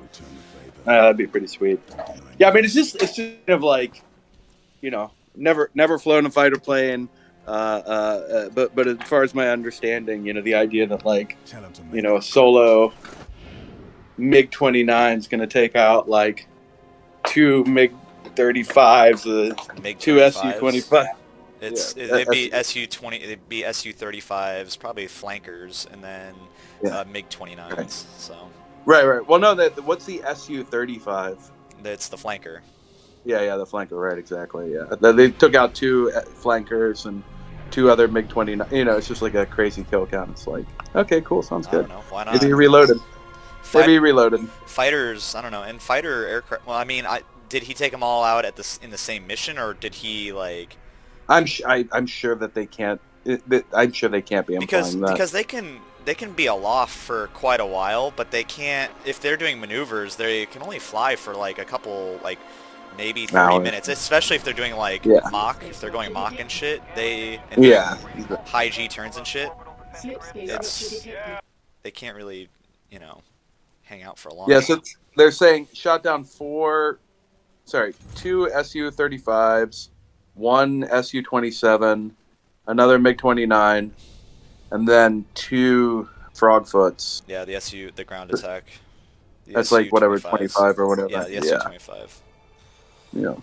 that'd be pretty sweet. Yeah, I mean it's just kind of like, never flown a fighter plane, but as far as my understanding, the idea that like, a solo MiG-29 is gonna take out like 2 MiG-35s, 2 Su-25. It'd be Su-20, it'd be Su-35s, probably flankers, and then MiG-29s. Right. So. Right. Well, no, what's the Su-35? It's the flanker. Yeah, the flanker. Right, exactly. Yeah, they took out 2 flankers and 2 other MiG-29. It's just like a crazy kill count. It's like, okay, cool, sounds good. I don't know. Why not? Maybe reloaded. Fighters, I don't know. And fighter aircraft. Well, I mean, did he take them all out in the same mission, or did he like? I'm sure that they can't. I'm sure they can't be implying that. Because they can be aloft for quite a while, but they can't. If they're doing maneuvers, they can only fly for like a couple, like maybe 30 minutes. Especially if they're doing like Mach. If they're going Mach and shit, high G turns and shit. They can't really hang out for a long. Yeah, so they're saying shot down 2 Su-35s. 1 Su-27, another MiG-29, and then 2 Frogfoots. Yeah, the ground attack. That's like whatever, 25 or whatever. Yeah, the Su-25. Yeah.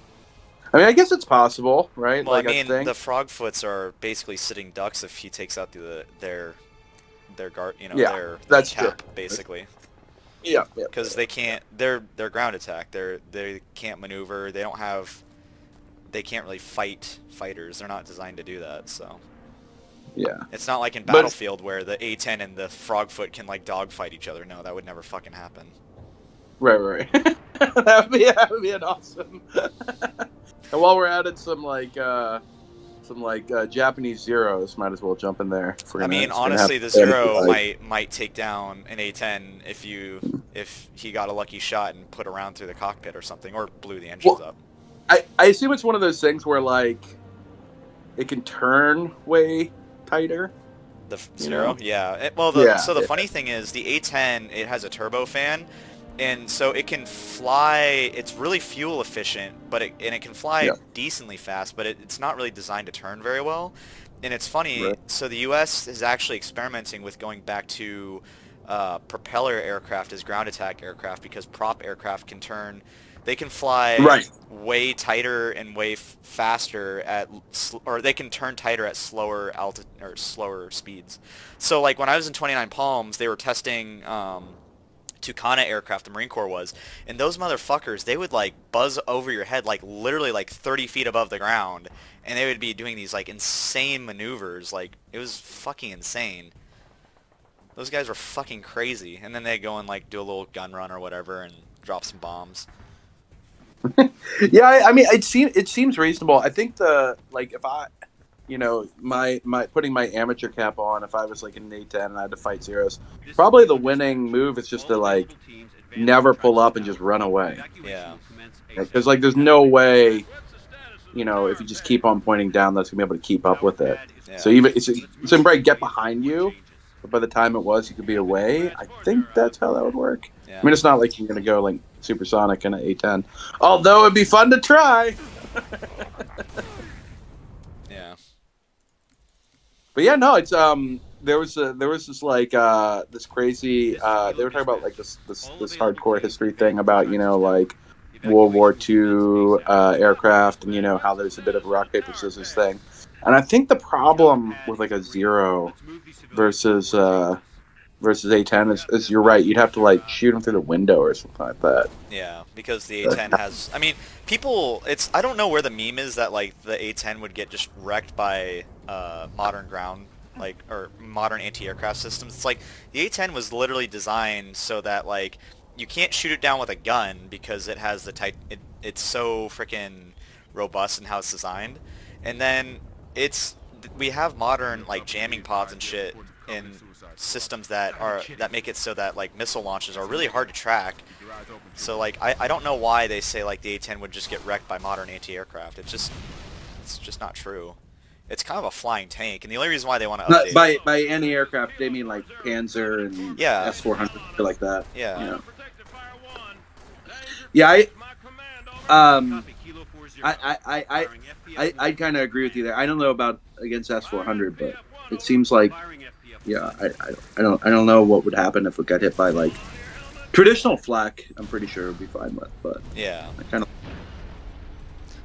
I mean, I guess it's possible, right? Well, I mean, the Frogfoots are basically sitting ducks if he takes out their guard, their that's cap, true. Basically. Yeah. Because they can't. They're ground attack. They can't maneuver. They can't really fight fighters. They're not designed to do that, so. Yeah. It's not like in Battlefield where the A-10 and the Frogfoot can like dogfight each other. No, that would never fucking happen. Right. that would be an awesome. And while we're at it, some Japanese Zeros might as well jump in there. I mean, honestly, the Zero might take down an A-10 if he got a lucky shot and put a round through the cockpit or something, or blew the engines up. I assume it's one of those things where like it can turn way tighter. The Zero, yeah. So the funny thing is the A-10, it has a turbofan, and so it can fly. It's really fuel efficient, but it can fly decently fast, but it's not really designed to turn very well. And it's funny. Right. So the U.S. is actually experimenting with going back to propeller aircraft as ground attack aircraft because prop aircraft can turn. They can fly way tighter and way faster or they can turn tighter at slower slower speeds. So like when I was in 29 Palms, they were testing Tucana aircraft, the Marine Corps was, and those motherfuckers, they would like buzz over your head like literally like 30 feet above the ground, and they would be doing these like insane maneuvers. Like it was fucking insane. Those guys were fucking crazy, and then they go and like do a little gun run or whatever and drop some bombs. Yeah, I mean, it seems reasonable. I think if I, my putting my amateur cap on, if I was like in an A-10 and I had to fight Zeros, probably the winning move is just to like never pull up and just run away. Yeah. Because like there's no way you know, if you just keep on pointing down, that's gonna be able to keep up with it. Yeah. So even it's gonna probably get behind you, but by the time it was, you could be away. I think that's how that would work. Yeah. I mean, it's not like you're gonna go like supersonic in an A10, although it'd be fun to try. Yeah. But yeah, no, it's there was this like this crazy they were talking about like this hardcore history thing about, you know, like World War II aircraft, and you know how there's a bit of a rock paper scissors thing, and I think the problem with like a Zero versus A10 is you're right, you'd have to like shoot them through the window or something like that. Yeah, because the A10 has, I mean, people, I don't know where the meme is that like the A10 would get just wrecked by modern ground, like, or modern anti-aircraft systems. It's like the A10 was literally designed so that like you can't shoot it down with a gun because it has the it's so freaking robust in how it's designed. And then we have modern like jamming pods and shit in systems that make it so that like missile launches are really hard to track. So like I don't know why they say like the A10 would just get wrecked by modern anti-aircraft. It's just not true. It's kind of a flying tank, and the only reason why they want to update by anti-aircraft they mean like Panzer and S-400 like that. Yeah. You know. Yeah, I kind of agree with you there. I don't know about against S-400, but it seems like, yeah, I don't know what would happen if it got hit by like traditional flak. I'm pretty sure it would be fine with, but yeah. I kind of.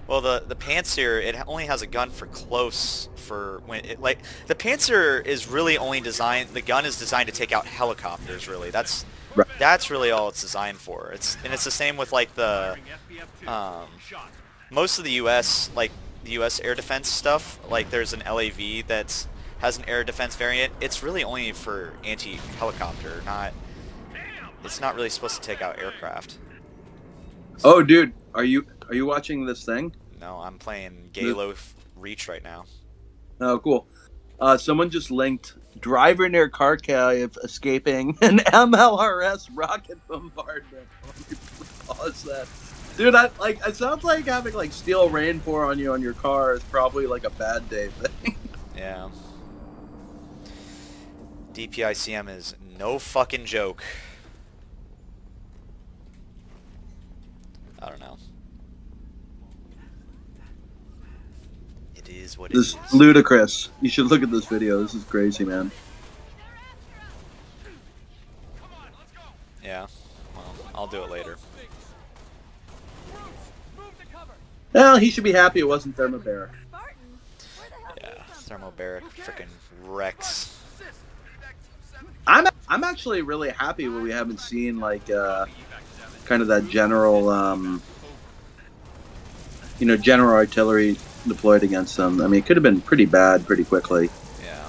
Well, the Panzer, it only has a gun for close for when it, like, the Panzer is really only designed, the gun is designed to take out helicopters, really. That's really all it's designed for. It's the same with like the most of the US, like the US air defense stuff, like there's an LAV that has an air defense variant. It's really only for anti-helicopter, it's not really supposed to take out aircraft. Oh, dude, are you watching this thing? No, I'm playing Galo Reach right now. Oh, cool. Someone just linked driver near Kharkiv escaping an MLRS rocket bombardment. Pause that. Dude, it sounds like having like steel rain pour on you on your car is probably like a bad day thing. Yeah. DPICM is no fucking joke. I don't know. It is what it is. This is ludicrous. You should look at this video. This is crazy, man. Yeah. Well, I'll do it later. Well, he should be happy it wasn't thermobaric. Yeah, thermobaric freaking wrecks. I'm actually really happy when we haven't seen like kind of that general general artillery deployed against them. I mean, it could have been pretty bad pretty quickly. Yeah.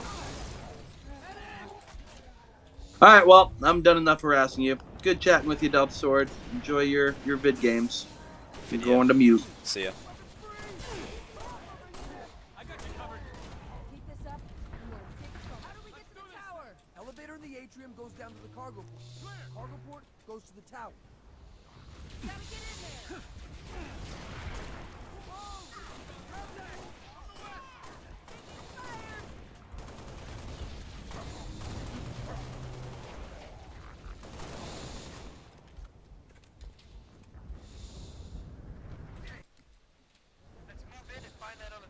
All right, well, I'm done enough harassing you. Good chatting with you, Delta Sword. Enjoy your vid games. You're going to mute. See ya. Elevator in the atrium goes down to the cargo port. Cargo port goes to the tower. Gotta get in there. Let's move in and find that elevator.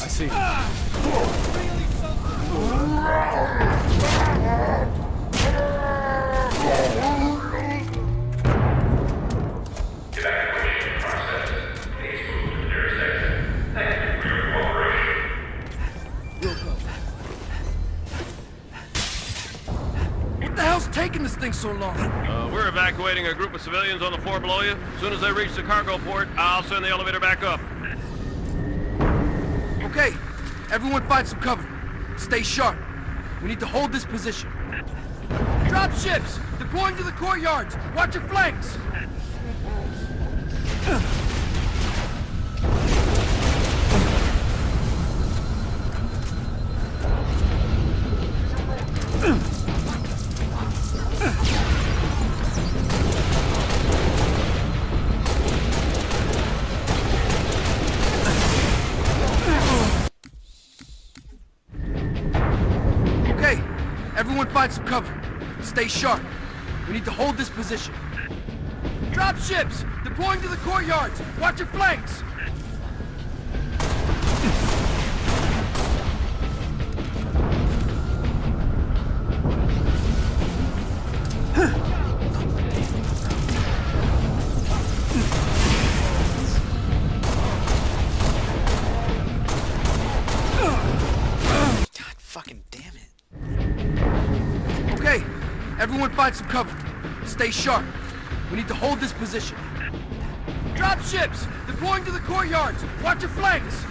I see. What the hell's taking this thing so long? We're evacuating a group of civilians on the floor below you. As soon as they reach the cargo port, I'll send the elevator back up. Okay, everyone find some cover. Stay sharp. We need to hold this position. Drop ships! Deploying to the courtyards! Watch your flanks! Okay, everyone find some cover. Stay sharp. We need to hold this position. Drop ships! Deploying to the courtyards! Watch your flanks! God fucking damn it. Okay, everyone find some cover. Stay sharp. We need to hold this position. Drop ships! Deploying to the courtyards! Watch your flanks!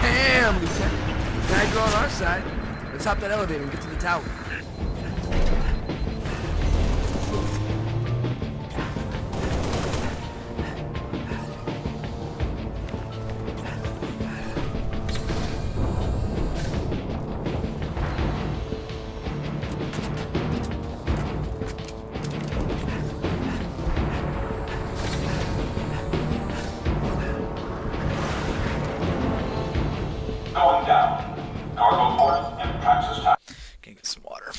Damn, Lieutenant. Now you're on our side. Let's hop that elevator and get to the tower. Going down. Cargo port and Praxis Tower. Can get some water.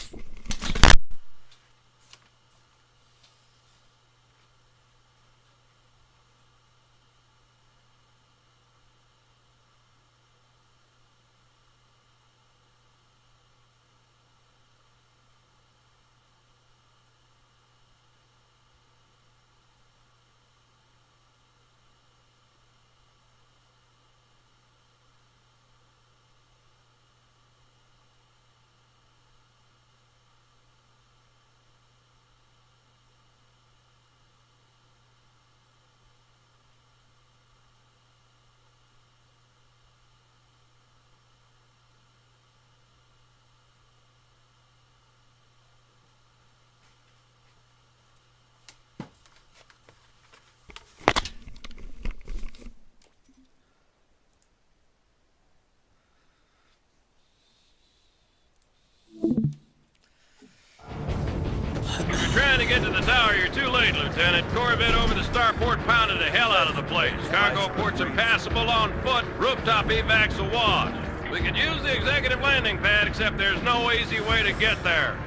If you're trying to get to the tower, you're too late, Lieutenant. Corvette over the starport pounded the hell out of the place. Cargo port's impassable on foot. Rooftop evac's a wash. We could use the executive landing pad, except there's no easy way to get there.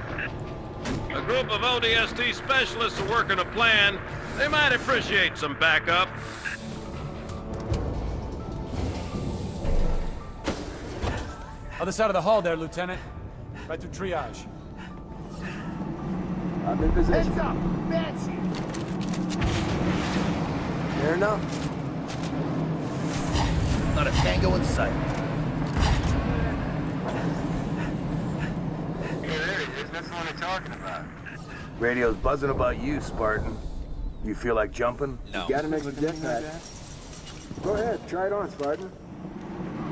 A group of ODST specialists are working a plan. They might appreciate some backup. Other side of the hall there, Lieutenant. Right through triage. I'm in position. Heads up! Nancy! Fair enough. Not a tango in sight. That's what I'm talking about. Radio's buzzing about you, Spartan. You feel like jumping? No. You gotta make the jetpack. Go ahead, try it on, Spartan.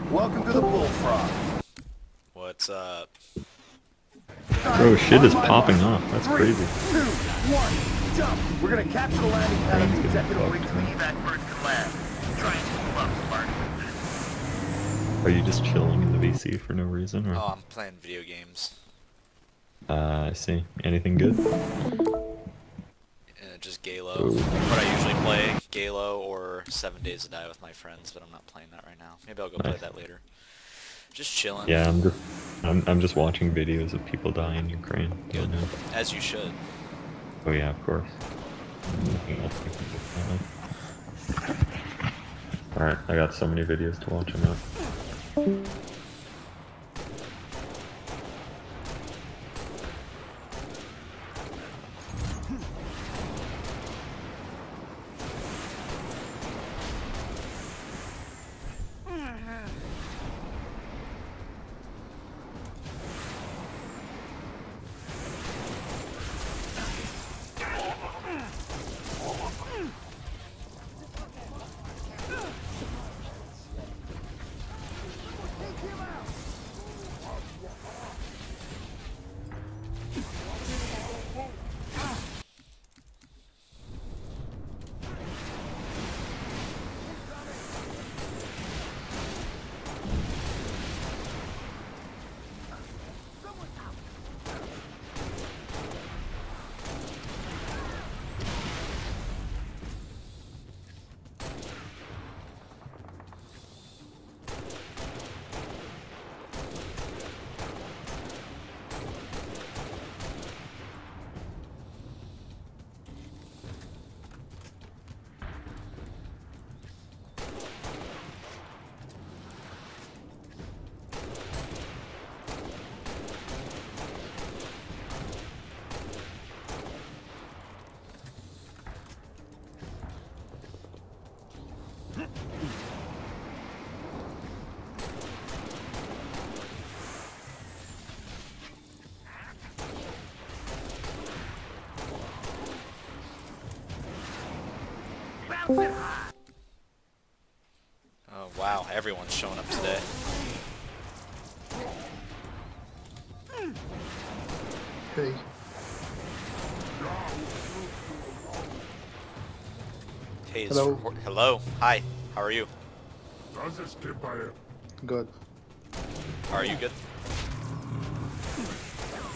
Welcome to the Bullfrog. What's up? Bro, shit is popping off. That's crazy. 3, 2, 1, jump! We're gonna capture the landing pad on the executive wing to the evac bird can land. Try and keep up, Spartan. Are you just chilling in the VC for no reason, or? Oh, I'm playing video games. I see. Anything good? Just Galo. What I usually play, Galo or 7 Days to Die with my friends, but I'm not playing that right now. Maybe I'll go play that later. Just chilling. Yeah, I'm just watching videos of people dying in Ukraine. Good. As you should. Oh yeah, of course. Alright, I got so many videos to watch them up. Oh wow, everyone's showing up today. Hey. Hey, Hello. Hello. Hi. How are you? Good. Are you good?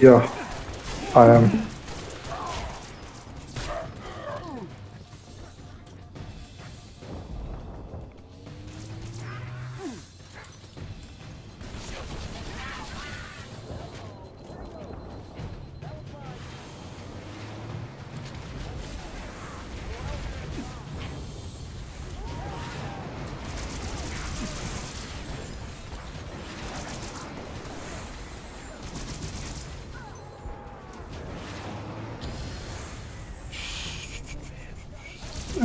Yeah, I am.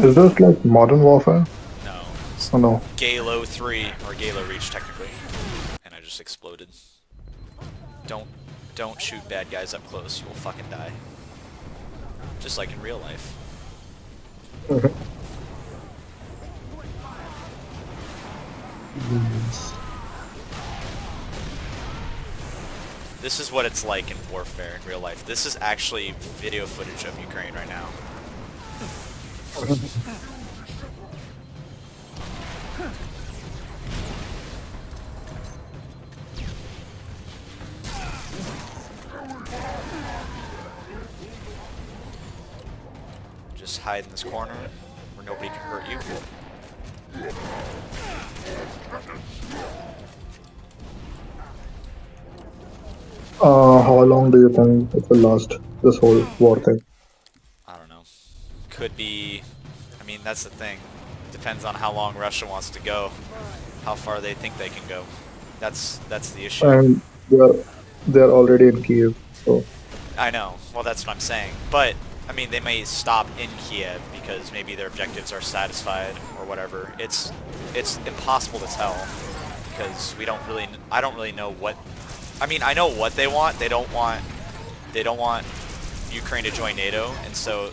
Is this like Modern Warfare? No. Oh no. Galo 3, or Galo Reach technically. And I just exploded. Don't shoot bad guys up close, you will fucking die. Just like in real life. This is what it's like in warfare in real life. This is actually video footage of Ukraine right now. Just hide in this corner where nobody can hurt you. How long do you think it will last, this whole war thing? I don't know. Could be... I mean, that's the thing. Depends on how long Russia wants to go. How far they think they can go. That's the issue. And they're already in Kiev, so. I know. Well, that's what I'm saying. But I mean, they may stop in Kiev because maybe their objectives are satisfied or whatever. It's impossible to tell because I don't really know what. I mean, I know what they want. They don't want Ukraine to join NATO, and so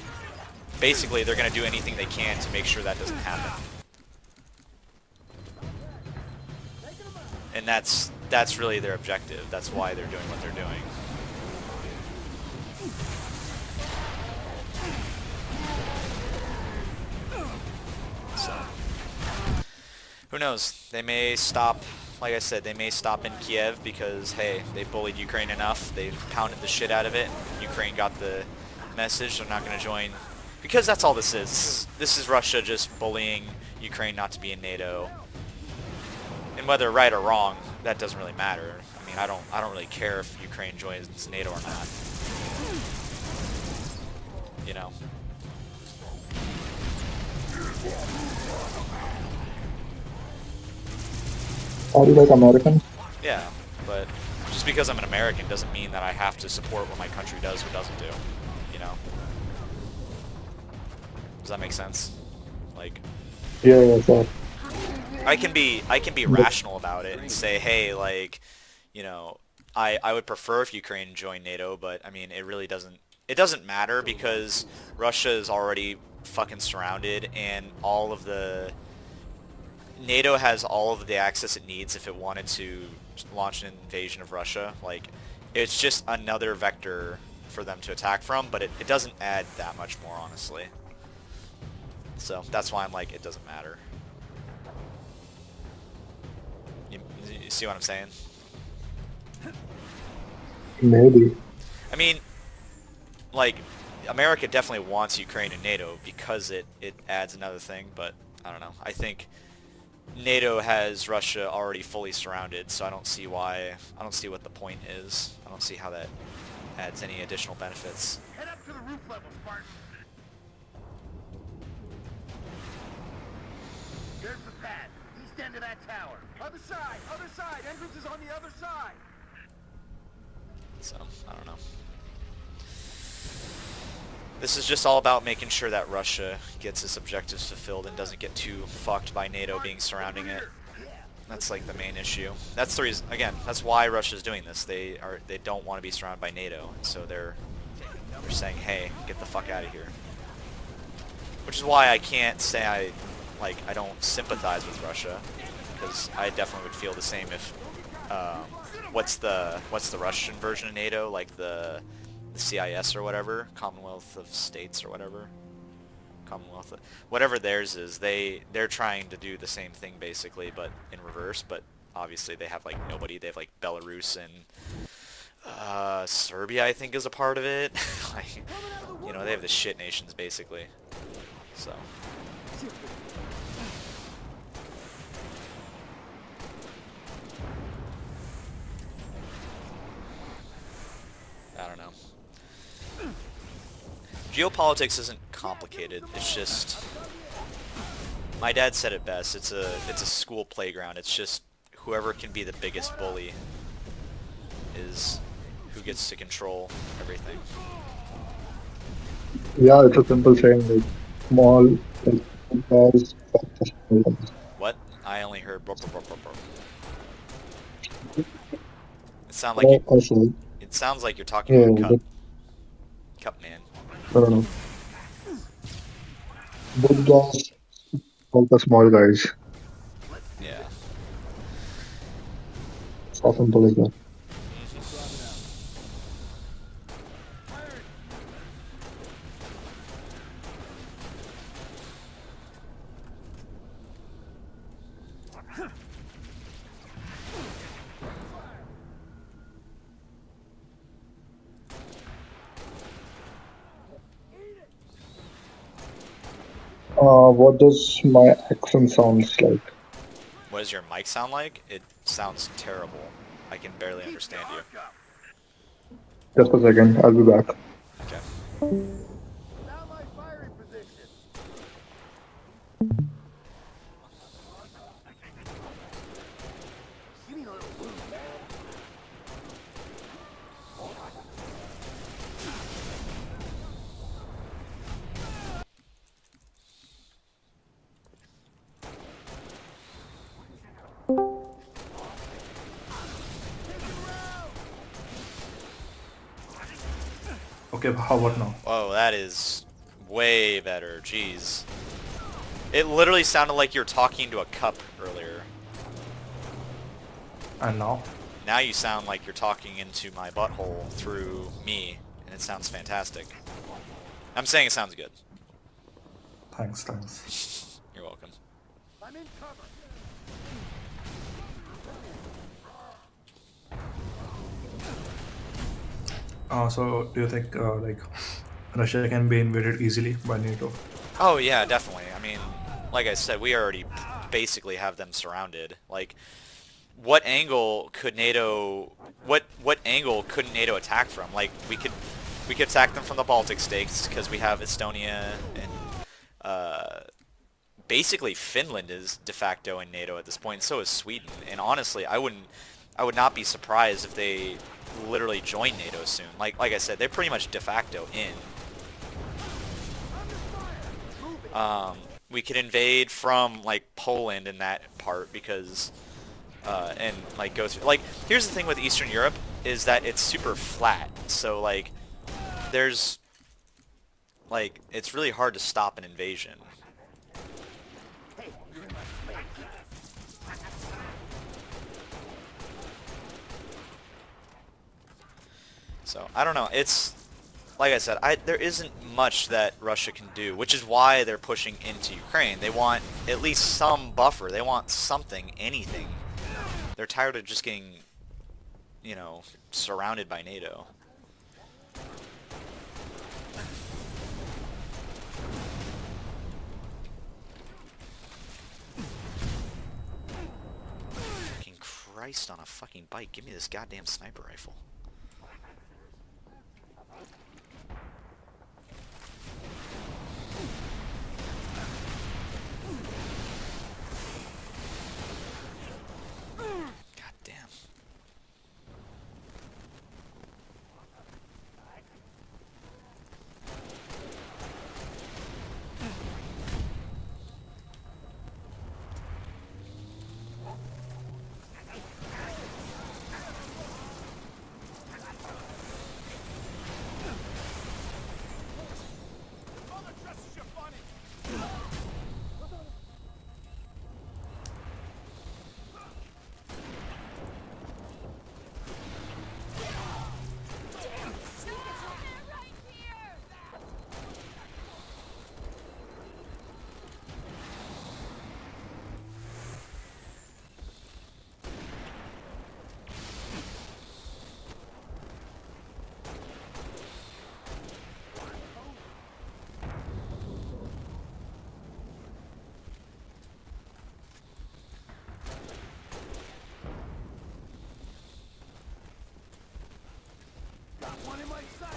basically they're going to do anything they can to make sure that doesn't happen. And that's really their objective. That's why they're doing what they're doing. So, who knows? They may stop, like I said, they may stop in Kiev because, hey, they bullied Ukraine enough. They pounded the shit out of it. Ukraine got the message. They're not going to join. Because that's all this is. This is Russia just bullying Ukraine not to be in NATO. And whether right or wrong, that doesn't really matter. I mean, I don't really care if Ukraine joins NATO or not. You know. Are you like American? Yeah, but just because I'm an American doesn't mean that I have to support what my country does or doesn't do. You know. Does that make sense? Like. Yeah, sure. I can be rational about it and say, hey, like, you know, I would prefer if Ukraine joined NATO, but I mean, it doesn't matter because Russia is already fucking surrounded, and NATO has all of the access it needs if it wanted to launch an invasion of Russia. Like, it's just another vector for them to attack from, but it doesn't add that much more, honestly. So that's why I'm like, it doesn't matter. You see what I'm saying? Maybe. I mean, like, America definitely wants Ukraine in NATO because it adds another thing, but I don't know. I think NATO has Russia already fully surrounded, so I don't see what the point is. I don't see how that adds any additional benefits. Head up to the roof level, Spartan. There's the pad. East end of that tower. Other side, other side. Entrance is on the other side. So, I don't know. This is just all about making sure that Russia gets its objectives fulfilled and doesn't get too fucked by NATO being surrounding it. That's like the main issue. That's the reason, again, that's why Russia's doing this. They don't want to be surrounded by NATO, and so they're saying, hey, get the fuck out of here. Which is why I can't say I don't sympathize with Russia, because I definitely would feel the same if what's the Russian version of NATO, like the CIS or whatever, Commonwealth of States or whatever, whatever theirs is, they're trying to do the same thing basically, but in reverse. But obviously they have like nobody. They have like Belarus and Serbia, I think, is a part of it. Like, you know, they have the shit nations basically. So. I don't know. Geopolitics isn't complicated. It's just, my dad said it best. It's a school playground. It's just whoever can be the biggest bully is who gets to control everything. Yeah, it's a simple saying, like small, like guys. What? I only heard. Burp, burp, burp, burp, burp. It sounds like you. It sounds like you're talking about Cup Man. I don't know. Big guys, all the small guys. Yeah. It's all simple like that. What does my accent sounds like? What does your mic sound like? It sounds terrible. I can barely understand you. Just a second, I'll be back. Okay. Okay, how about now? Whoa, that is way better. Jeez. It literally sounded like you were talking to a cup earlier. And now? Now you sound like you're talking into my butthole through me, and it sounds fantastic. I'm saying it sounds good. Thanks. You're welcome. I'm in cover. So do you think like Russia can be invaded easily by NATO? Oh yeah, definitely. I mean, like I said, we already basically have them surrounded. Like, what angle could NATO? What angle couldn't NATO attack from? Like, we could attack them from the Baltic states because we have Estonia and basically Finland is de facto in NATO at this point. And so is Sweden. And honestly, I would not be surprised if they literally join NATO soon. Like I said, they're pretty much de facto in. We could invade from like Poland in that part because and like go through. Like, here's the thing with Eastern Europe is that it's super flat. So like there's like it's really hard to stop an invasion. So I don't know. It's like I said, there isn't much that Russia can do, which is why they're pushing into Ukraine. They want at least some buffer. They want something, anything. They're tired of just getting, you know, surrounded by NATO. Fucking Christ on a fucking bike. Give me this goddamn sniper rifle. One in my sight.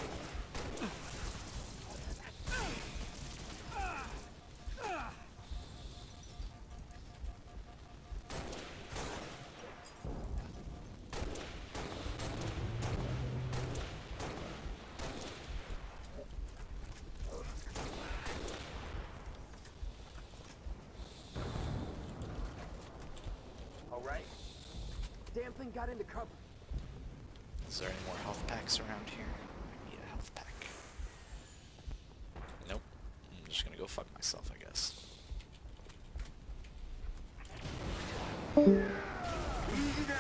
All right. Damn thing got into cover. Is there any more health packs around here? I need a health pack. Nope. I'm just gonna go fuck myself, I guess. Easy down.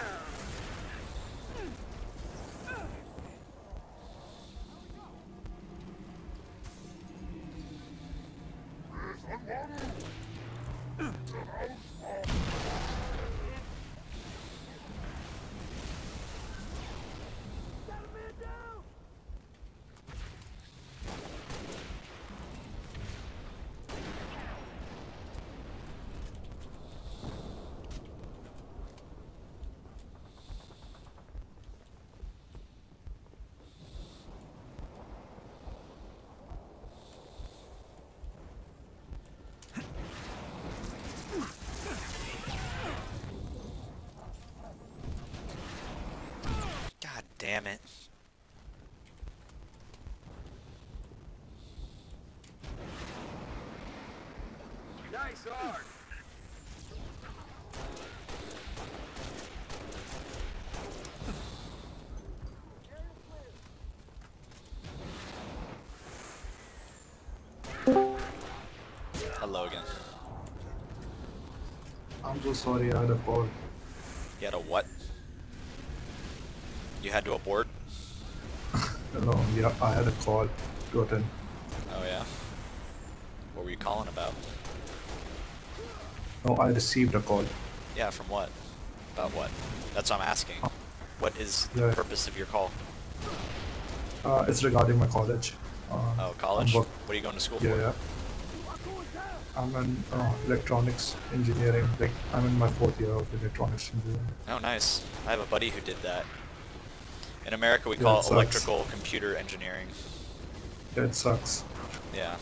God damn it. Nice arc. Logan. I'm so sorry, I had a call. You had a what? You had to abort? No, yeah, I had a call to attend. Oh yeah? What were you calling about? No, I received a call. Yeah, from what? About what? That's what I'm asking. What is the Yeah. purpose of your call? It's regarding my college. Oh, college? I'm What are you going to school yeah, for? yeah. I'm in electronics engineering. Like, I'm in my 4th year of electronics engineering. Oh, nice. I have a buddy who did that. In America, we Yeah, call it it sucks. electrical computer engineering. Yeah, it sucks. Yeah.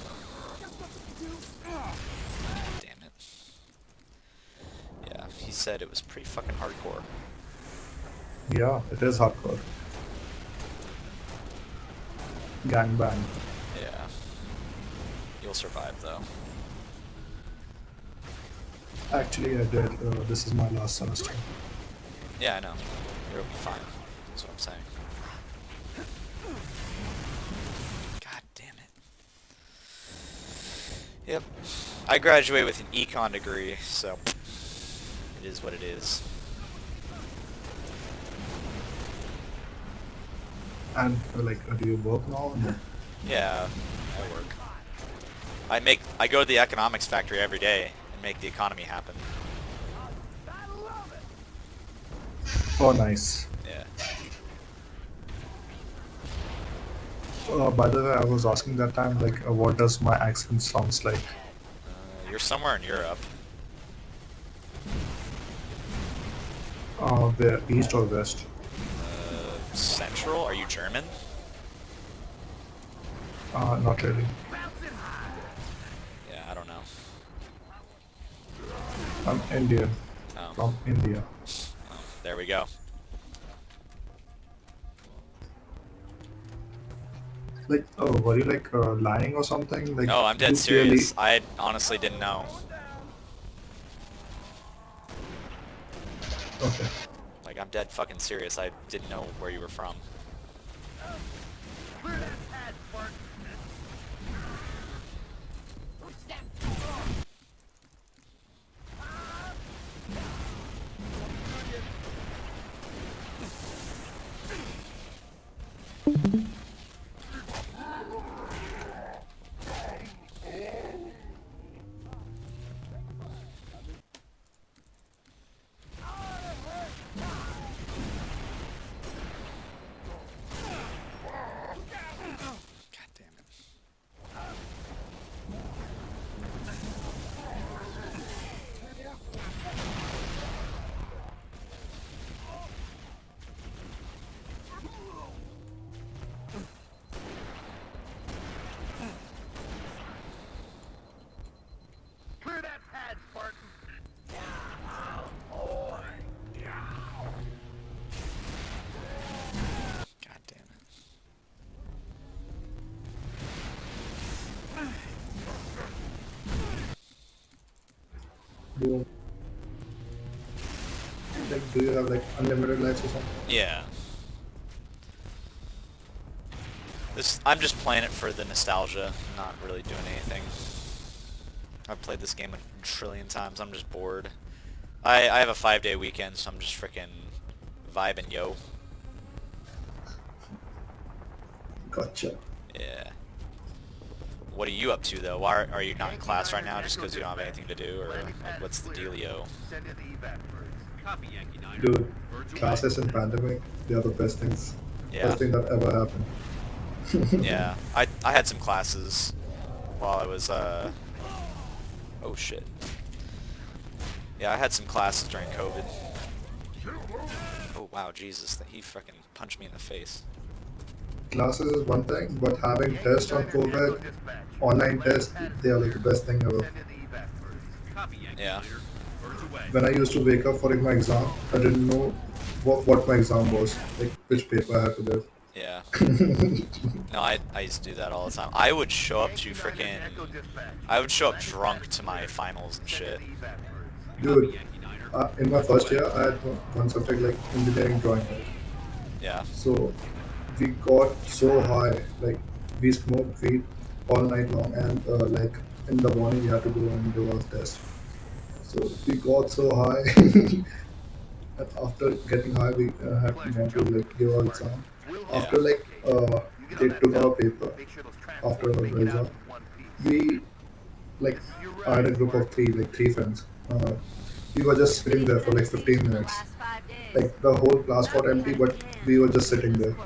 Damn it. Yeah, he said it was pretty fucking hardcore. Yeah, it is hardcore. Gangbang. Yeah. You'll survive, though. Actually, I did. This is my last semester. Yeah, I know. You'll be fine. That's what I'm saying. God damn it. Yep. I graduate with an econ degree, so it is what it is. And like, do you work now? Yeah, I work. I go to the economics factory every day and make the economy happen. Oh, nice. Yeah. By the way, I was asking that time, like, what does my accent sounds like? You're somewhere in Europe. Where, east or west? Central? Are you German? Not really. Yeah, I don't know. I'm Indian. Oh. From India. Oh, there we go. Like, oh, were you like lying or something? Like, No, I'm dead you serious. I honestly didn't know. Okay. Like, I'm dead fucking serious. I didn't know where you were from. Clear that pad, Spartan. God damn it. Do you have like unlimited lives or something? Yeah. I'm just playing it for the nostalgia, not really doing anything. I've played this game a trillion times, I'm just bored. I have a 5-day weekend, so I'm just freaking vibing, yo. Gotcha. Yeah. What are you up to, though? Why are you not in class right now just because you don't have anything to do, or like, what's the dealio? Dude, classes in pandemic, they are the best things. Yeah. Best thing that ever happened. Yeah, I had some classes while I was, oh shit. Yeah, I had some classes during COVID. Oh wow, Jesus, he fucking punched me in the face. Classes is one thing, but having tests on COVID, online tests, they are like the best thing ever. Yeah. When I used to wake up for my exam, I didn't know what my exam was, like which paper I had to do. Yeah. No, I used to do that all the time. I would show up drunk to my finals and shit. Dude, in my first year, I had one subject like engineering drawing. Yeah. So we got so high, like we smoked weed all night long, and like in the morning we had to go and do our test. So we got so high, and after getting high, we had gone to like give our exam. Yeah. After like they took our paper after the exam, we like I had a group of three friends. We were just sitting there for like 15 minutes. Like the whole class got empty, but we were just sitting there,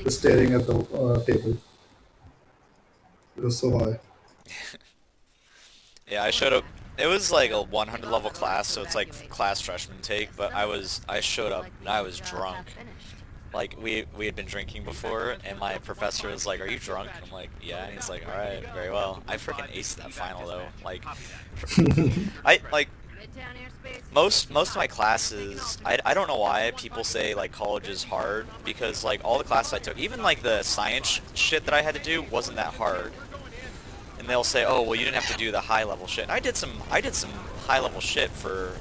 just staring at the table. It was so high. Yeah, I showed up. It was like a 100 level class, so it's like class freshman take. But I showed up and I was drunk. Like we had been drinking before, and my professor was like, "Are you drunk?" And I'm like, "Yeah." And he's like, "All right, very well." I freaking aced that final though. Like, I like most of my classes. I don't know why people say like college is hard, because like all the classes I took, even like the science shit that I had to do, wasn't that hard. And they'll say, "Oh, well, you didn't have to do the high level shit." And I did some high level shit for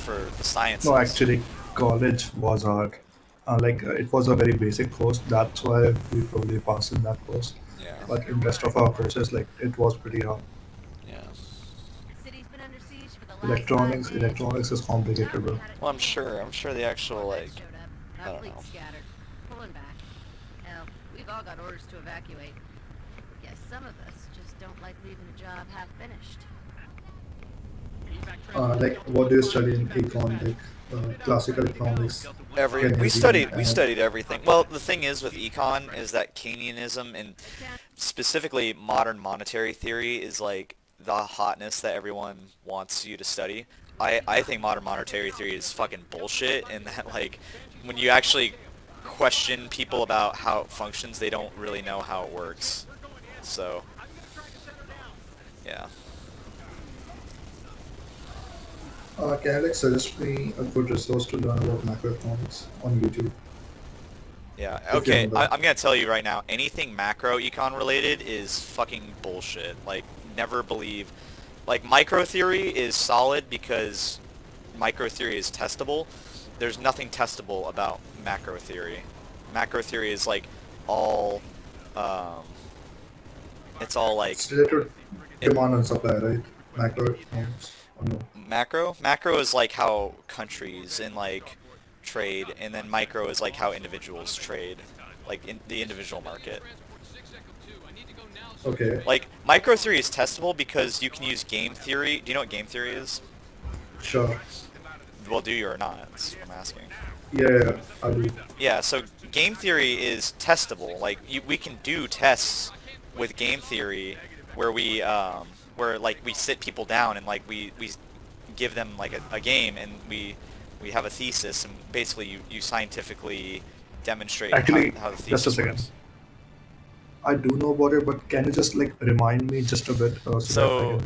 the sciences. No, actually, college was hard. It was a very basic course. That's why we probably passed in that course. Yeah. But in rest of our courses, like it was pretty hard. Yeah. Electronics is complicated, bro. Well, I'm sure the actual like, I don't know. Pulling back. Hell, we've all got orders to evacuate. Guess some of us just don't like leaving a job half finished. Like, what do you study in econ? Like, classical economics. We studied everything. Well, the thing is with econ is that Keynesianism and specifically modern monetary theory is like the hotness that everyone wants you to study. I think modern monetary theory is fucking bullshit, and that like when you actually question people about how it functions, they don't really know how it works. So yeah. Can you like suggest me a good resource to learn about macroeconomics on YouTube? Yeah, okay, I'm gonna tell you right now, anything macro econ related is fucking bullshit. Like, never believe, like, micro theory is solid because micro theory is testable. There's nothing testable about macro theory. Macro theory is like all, it's all like... It's related to demand and supply, right? Macroeconomics, or no? Macro is like how countries and like trade, and then micro is like how individuals trade, like in the individual market. Okay. Like micro theory is testable because you can use game theory. Do you know what game theory is? Sure. Well, do you or not? That's what I'm asking. Yeah, I do. Yeah, so game theory is testable. Like we can do tests with game theory where we like we sit people down and like we give them like a game, and we have a thesis, and basically you scientifically demonstrate how the thesis just a second. works. I do know about it, but can you just like remind me just a bit? So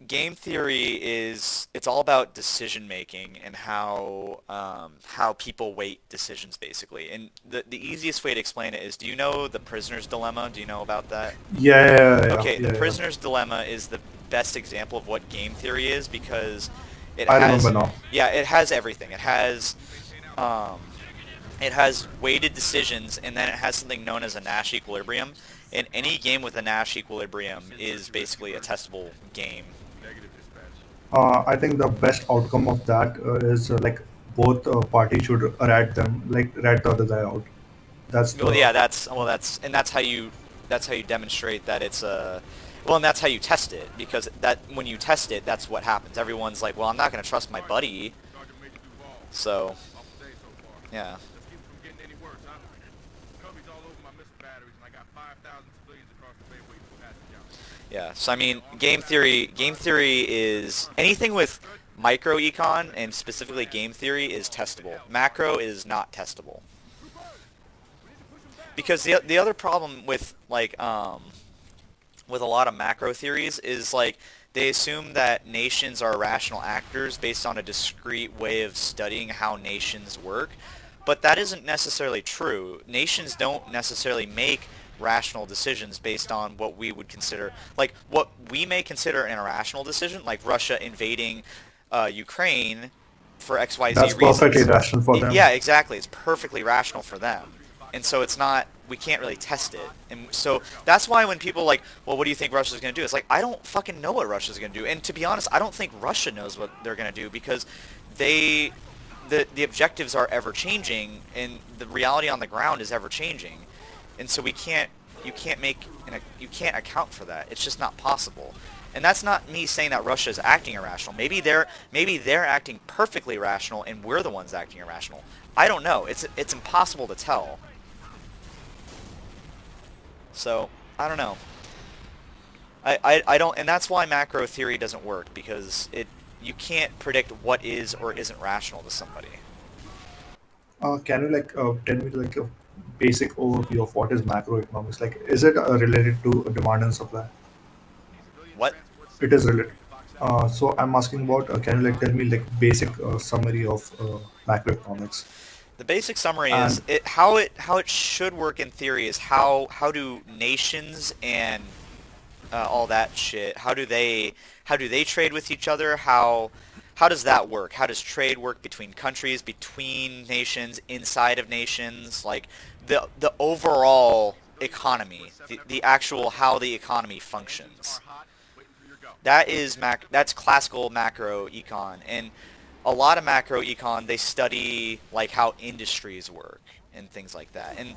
game theory it's all about decision making and how people weight decisions basically. And the easiest way to explain it is, do you know the prisoner's dilemma? Do you know about that? Yeah. Okay, the prisoner's dilemma is the best example of what game theory is, because it has everything. It has weighted decisions, and then it has something known as a Nash equilibrium. And any game with a Nash equilibrium is basically a testable game. I think the best outcome of that is like both parties should rat the other guy out. That's how you demonstrate that it's a. Well, and that's how you test it, because when you test it, that's what happens. Everyone's like, well, I'm not going to trust my buddy. So, yeah. Yeah, so I mean, game theory is anything with micro econ and specifically game theory is testable. Macro is not testable. Because the other problem with like with a lot of macro theories is like they assume that nations are rational actors based on a discrete way of studying how nations work, but that isn't necessarily true. Nations don't necessarily make rational decisions based on what we would consider, like what we may consider an irrational decision, like Russia invading Ukraine for XYZ reasons. That's perfectly rational for them. Yeah, exactly. It's perfectly rational for them. And so it's not, we can't really test it. And so that's why when people like, well, what do you think Russia's going to do? It's like, I don't fucking know what Russia's going to do. And to be honest, I don't think Russia knows what they're going to do because the objectives are ever changing and the reality on the ground is ever changing. And so you can't account for that. It's just not possible. And that's not me saying that Russia is acting irrational. Maybe they're acting perfectly rational and we're the ones acting irrational. I don't know. It's impossible to tell. So, I don't know. I don't, and that's why macro theory doesn't work, because you can't predict what is or isn't rational to somebody. Can you tell me a basic overview of what is macroeconomics? Like, is it related to demand and supply? What? It is related. So I'm asking about. Can you tell me basic summary of macroeconomics? The basic summary is how it should work in theory is how do nations and all that shit, how do they trade with each other? How does that work? How does trade work between countries, between nations, inside of nations? Like the overall economy, the actual how the economy functions. That's classical macro econ, and a lot of macro econ, they study like how industries work and things like that. And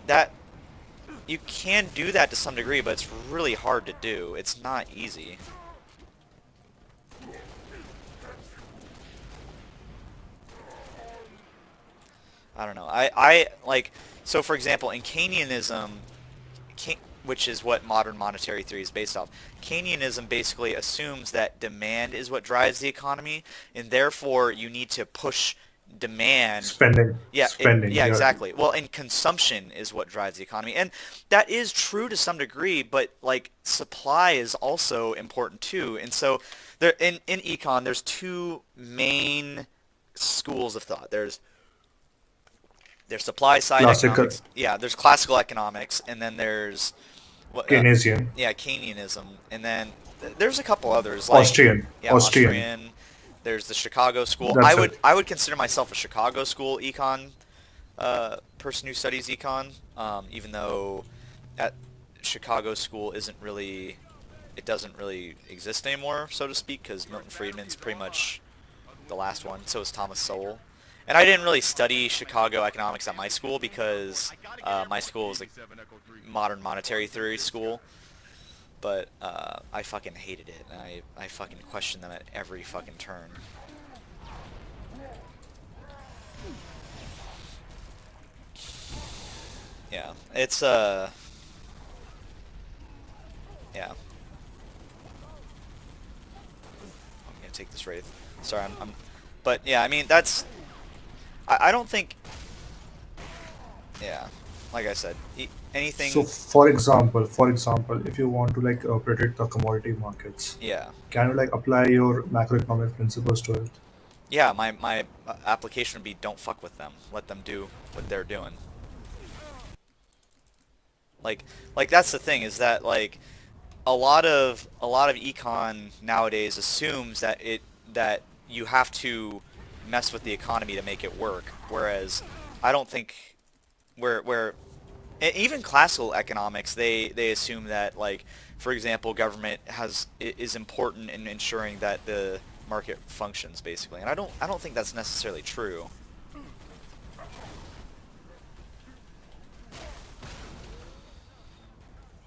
that you can do that to some degree, but it's really hard to do. It's not easy. I don't know. I like, so for example, in Keynesianism, which is what modern monetary theory is based off, Keynesianism basically assumes that demand is what drives the economy, and therefore you need to push demand. Spending. Yeah, Spending. Yeah, exactly. Well, and consumption is what drives the economy, and that is true to some degree. But like supply is also important too, and so there in econ there's two main schools of thought. There's supply side economics. Yeah, there's classical economics, and then there's Keynesian. Yeah, Keynesianism, and then there's a couple others like Austrian. There's the Chicago school. I would consider myself a Chicago school econ person who studies econ, even though at Chicago school doesn't really exist anymore, so to speak, because Milton Friedman's pretty much the last one. So is Thomas Sowell. And I didn't really study Chicago economics at my school because my school was a modern monetary theory school. But I fucking hated it, and I fucking questioned them at every fucking turn. Yeah, it's yeah. I'm gonna take this Wraith. Sorry, but yeah, I mean that's. I don't think. Yeah, like I said, anything. So, for example, if you want to predict the commodity markets, yeah, can you apply your macroeconomic principles to it? Yeah, my application would be don't fuck with them. Let them do what they're doing. Like that's the thing, is that like a lot of econ nowadays assumes that you have to mess with the economy to make it work, whereas I don't think where even classical economics they assume that, like, for example, government is important in ensuring that the market functions, basically, and I don't think that's necessarily true.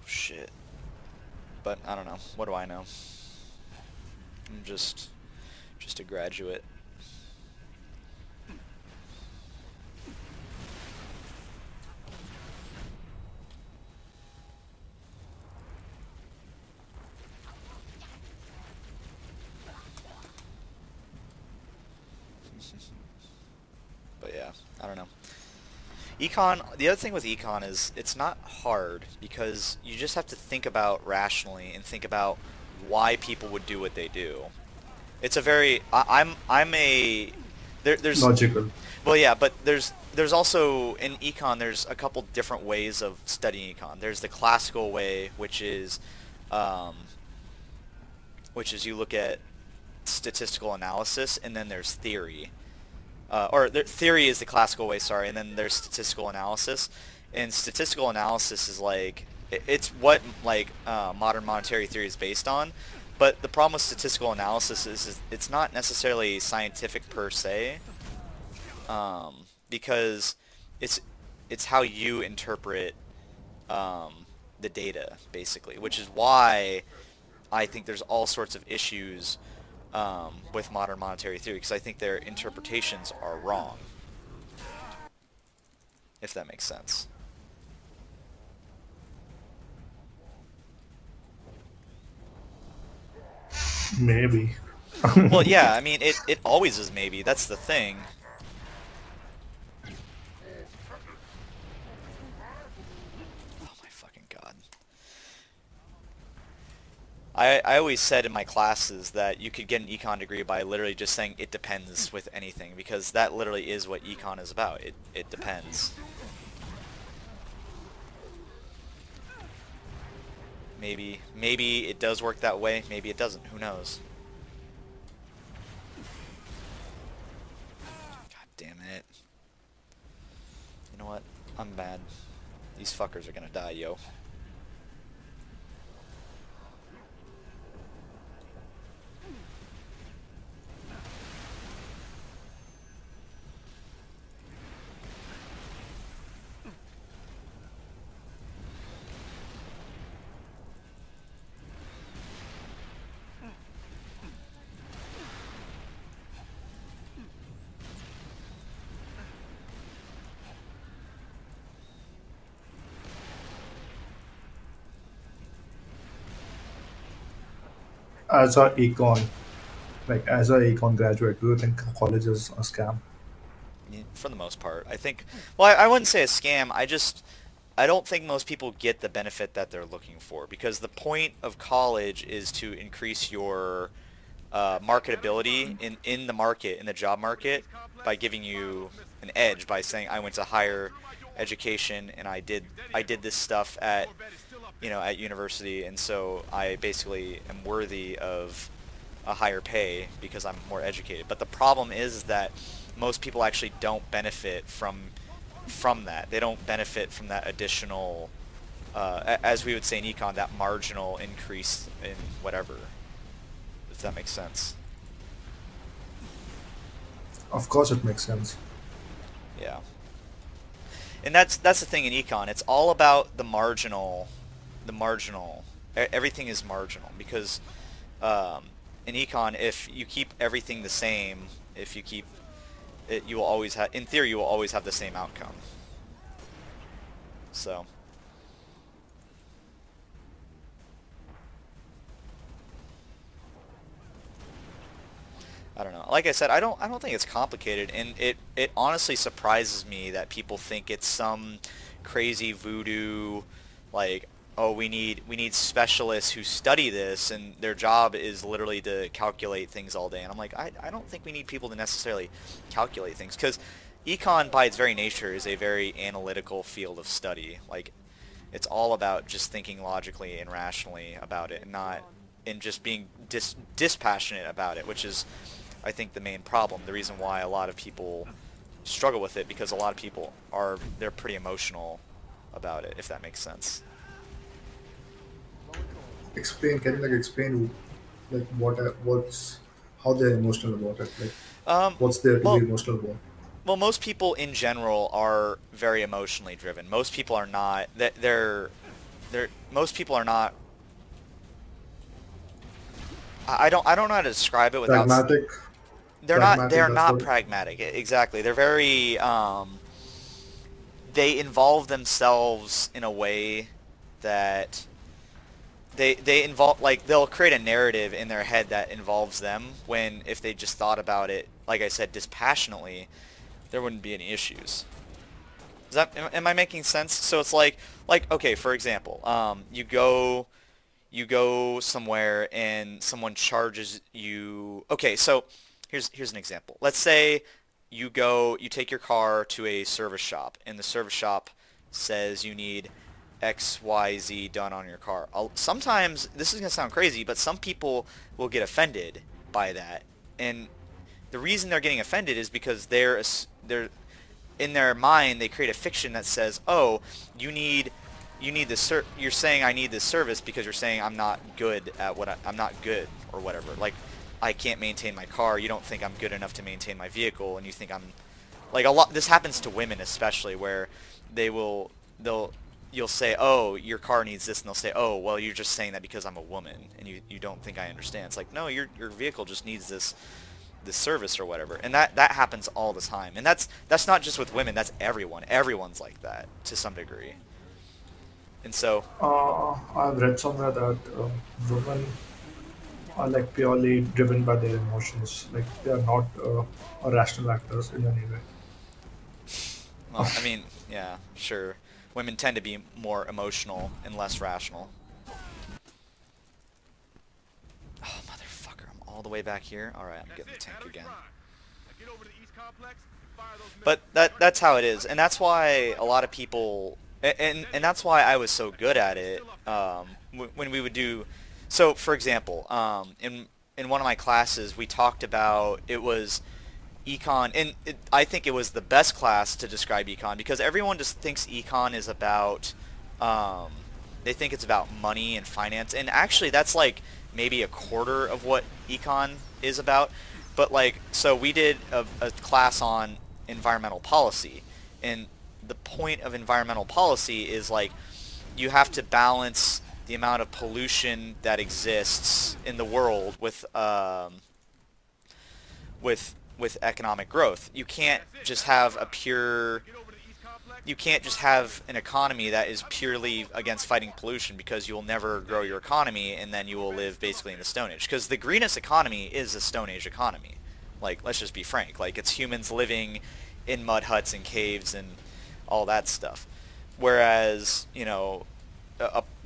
Shit. But I don't know. What do I know? I'm just a graduate. But yeah, I don't know. Econ, the other thing with econ is it's not hard because you just have to think about rationally and think about why people would do what they do. It's a very there's logical. Well, yeah, but there's also in econ there's a couple different ways of studying econ. There's the classical way, which is you look at statistical analysis, and then there's theory. or theory is the classical way, sorry, and then there's statistical analysis. And statistical analysis is like, it's what like modern monetary theory is based on. But the problem with statistical analysis is it's not necessarily scientific per se, because it's how you interpret the data, basically, which is why I think there's all sorts of issues with modern monetary theory, because I think their interpretations are wrong, if that makes sense. Maybe. Well, yeah, I mean, it always is maybe. That's the thing. Oh my fucking god. I always said in my classes that you could get an econ degree by literally just saying it depends with anything, because that literally is what econ is about. It depends. Maybe it does work that way, maybe it doesn't, who knows. God damn it. You know what? I'm mad. These fuckers are gonna die, yo. As a econ, as a econ graduate, do you think college is a scam? For the most part, I think. Well, I wouldn't say a scam. I don't think most people get the benefit that they're looking for, because the point of college is to increase your marketability in the market, in the job market, by giving you an edge, by saying I went to higher education and I did this stuff at at university, and so I basically am worthy of a higher pay because I'm more educated. But the problem is that most people actually don't benefit from that. They don't benefit from that additional, as we would say in econ, that marginal increase in whatever, if that makes sense. Of course, it makes sense. Yeah. And that's the thing in econ. It's all about the marginal. Everything is marginal, because in econ, if you keep everything the same, if you keep it, you will always have, in theory, you will always have the same outcome. So. I don't know. Like I said, I don't think it's complicated, and it honestly surprises me that people think it's some crazy voodoo, like, oh, we need specialists who study this, and their job is literally to calculate things all day. And I'm like, I don't think we need people to necessarily calculate things, because econ by its very nature is a very analytical field of study. Like, it's all about just thinking logically and rationally about it, and just being dispassionate about it, which is, I think, the main problem. The reason why a lot of people struggle with it, because a lot of people they're pretty emotional about it, if that makes sense. Can you explain what's how they're emotional about it? What's there to be emotional about? Well, most people in general are very emotionally driven. Most people are not. Most people are not. I don't know how to describe it without. Pragmatic. They're not pragmatic. Exactly. They're very. They involve themselves in a way that. They involve, like, they'll create a narrative in their head that involves them, when if they just thought about it, like I said, dispassionately, there wouldn't be any issues. Am I making sense? So it's like okay, for example, you go somewhere and someone charges you. Okay, so here's an example. Let's say you take your car to a service shop, and the service shop says you need XYZ done on your car. Sometimes, this is going to sound crazy, but some people will get offended by that, and the reason they're getting offended is because they're in their mind they create a fiction that says, oh, you need this you're saying I need this service because you're saying I'm not good at what I'm not good or whatever. Like, I can't maintain my car. You don't think I'm good enough to maintain my vehicle, and you think I'm like this happens to women especially, where you'll say, oh, your car needs this, and they'll say, oh, well, you're just saying that because I'm a woman, and you don't think I understand. It's like, no, your vehicle just needs this service or whatever, and that happens all the time. And that's not just with women, that's everyone. Everyone's like that to some degree. And so I've read somewhere that women are like purely driven by their emotions, like they are not rational actors in any way. well, I mean, yeah, sure, women tend to be more emotional and less rational. Oh, motherfucker, I'm all the way back here. Alright, I'm getting the tank again. But that's how it is, and that's why a lot of people, and that's why I was so good at it, when we would do, so for example, in one of my classes we talked about, it was econ, and I think it was the best class to describe econ, because everyone just thinks econ is about, they think it's about money and finance, and actually that's like maybe a quarter of what econ is about. But like, so we did a class on environmental policy, and the point of environmental policy is like, you have to balance the amount of pollution that exists in the world with economic growth. You can't just have an economy that is purely against fighting pollution, because you will never grow your economy, and then you will live basically in the Stone Age. Because the greenest economy is a Stone Age economy. Like, let's just be frank. Like, it's humans living in mud huts and caves and all that stuff. Whereas, you know,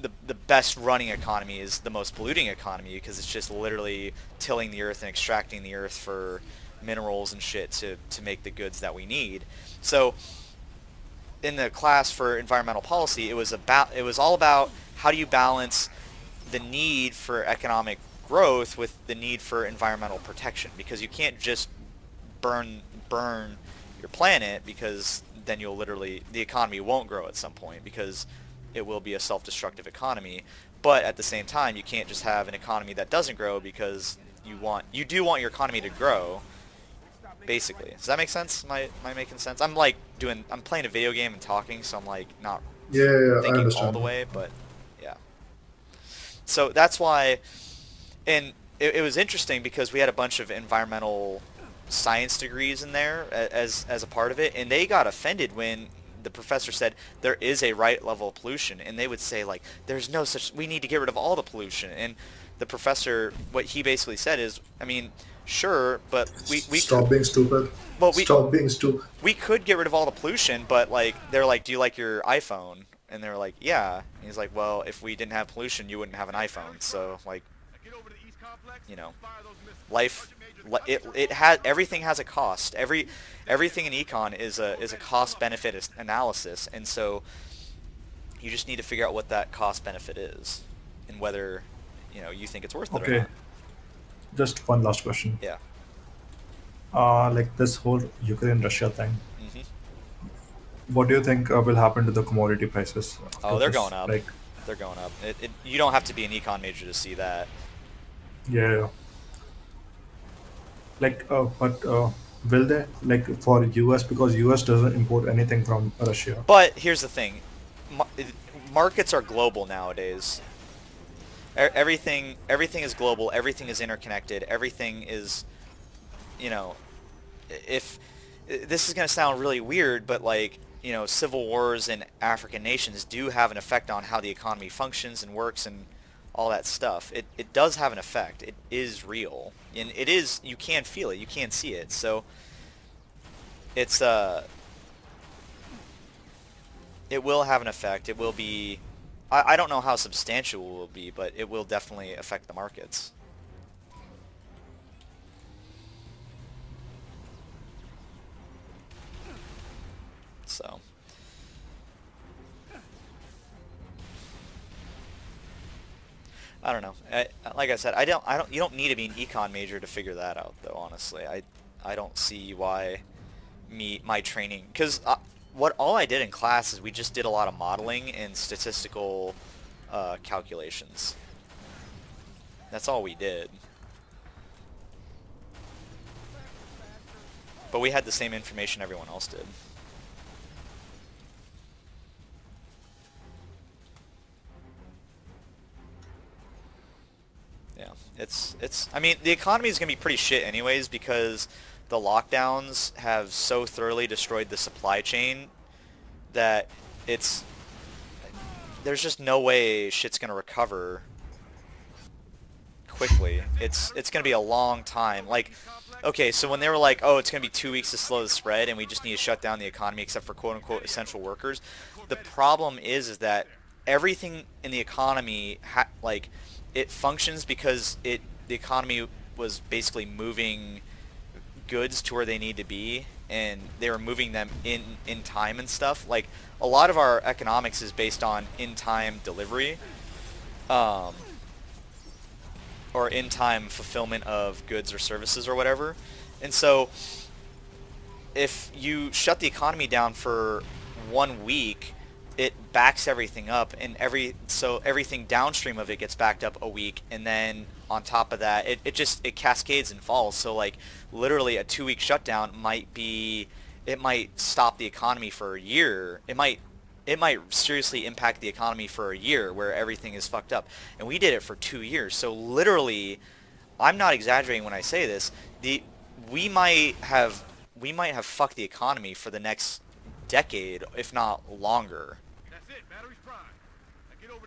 the best running economy is the most polluting economy, because it's just literally tilling the earth and extracting the earth for minerals and shit to make the goods that we need. So in the class for environmental policy, it was all about how do you balance the need for economic growth with the need for environmental protection, because you can't just burn your planet, because then the economy won't grow at some point, because it will be a self-destructive economy. But at the same time, you can't just have an economy that doesn't grow, because you do want your economy to grow, basically. Does that make sense? Am I making sense? I'm playing a video game and talking, so I'm like not thinking all the way, but yeah. So that's why, and it was interesting because we had a bunch of environmental science degrees in there as a part of it, and they got offended when the professor said there is a right level of pollution, and they would say like, there's no such, we need to get rid of all the pollution. And the professor, what he basically said is, I mean, sure, but we stop being stupid. Well, stop being stupid. We could get rid of all the pollution, but like, they're like, do you like your iPhone? And they're like, yeah. And he's like, well, if we didn't have pollution, you wouldn't have an iPhone. So like, you know, everything has a cost. Everything in econ is a cost benefit analysis, and so you just need to figure out what that cost benefit is, and whether, you know, you think it's worth it or not. Just one last question. Yeah. Like this whole Ukraine-Russia thing. What do you think will happen to the commodity prices? Oh, they're going up. They're going up. You don't have to be an econ major to see that. Yeah. Like, but will they? Like for US, because US doesn't import anything from Russia. But here's the thing. Markets are global nowadays. Everything is global. Everything is interconnected. Everything is, you know, if this is going to sound really weird, but like, you know, civil wars in African nations do have an effect on how the economy functions and works and all that stuff. It does have an effect. It is real, and it is, you can feel it, you can see it. So it's it will have an effect. It will be, I don't know how substantial it will be, but it will definitely affect the markets. So I don't know. Like I said, you don't need to be an econ major to figure that out, though. Honestly, I don't see why my training, because all I did in class is we just did a lot of modeling and statistical calculations. That's all we did. But we had the same information everyone else did. Yeah, it's I mean, the economy is going to be pretty shit anyways because the lockdowns have so thoroughly destroyed the supply chain that there's just no way shit's going to recover quickly. It's going to be a long time. Like, okay, so when they were like, oh, it's going to be 2 weeks to slow the spread and we just need to shut down the economy except for quote-unquote essential workers, the problem is that everything in the economy, like, it functions because the economy was basically moving goods to where they need to be, and they were moving them in time and stuff. Like, a lot of our economics is based on in-time delivery, or in-time fulfillment of goods or services or whatever. And so if you shut the economy down for 1 week, it backs everything up, and so everything downstream of it gets backed up a week, and then on top of that it cascades and falls. So like literally a 2-week shutdown might stop the economy for a year. It might seriously impact the economy for a year where everything is fucked up, and we did it for 2 years. So literally, I'm not exaggerating when I say this, we might have fucked the economy for the next decade, if not longer.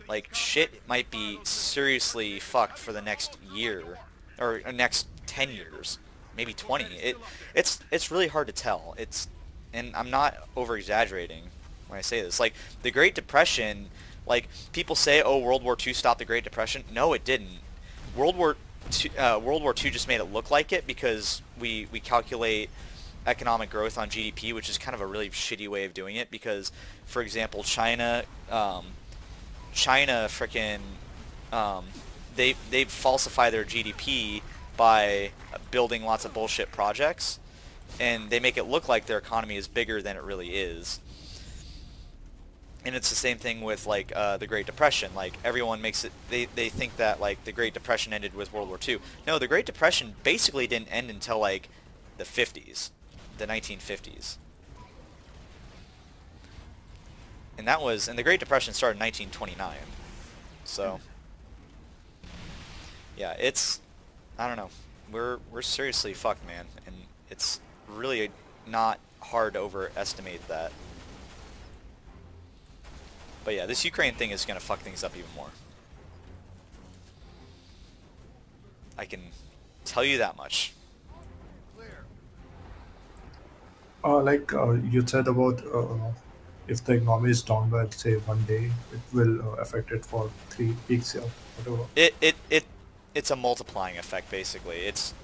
Like, shit might be seriously fucked for the next year, or next 10 years, maybe 20. It's really hard to tell. And I'm not over-exaggerating when I say this. Like, the Great Depression, like, people say, oh, World War II stopped the Great Depression. No, it didn't. World War II just made it look like it because we calculate economic growth on GDP, which is kind of a really shitty way of doing it because, for example, China frickin' they falsify their GDP by building lots of bullshit projects, and they make it look like their economy is bigger than it really is. And it's the same thing with like the Great Depression. Like, everyone makes it, they think that like the Great Depression ended with World War II. No, the Great Depression basically didn't end until like the 50s, the 1950s. And the Great Depression started in 1929. So yeah, I don't know. We're seriously fucked, man, and it's really not hard to overestimate that. But yeah, this Ukraine thing is going to fuck things up even more. I can tell you that much. You said about if the economy is down by say 1 day, it will affect it for 3 weeks or whatever. It's a multiplying effect, basically. It's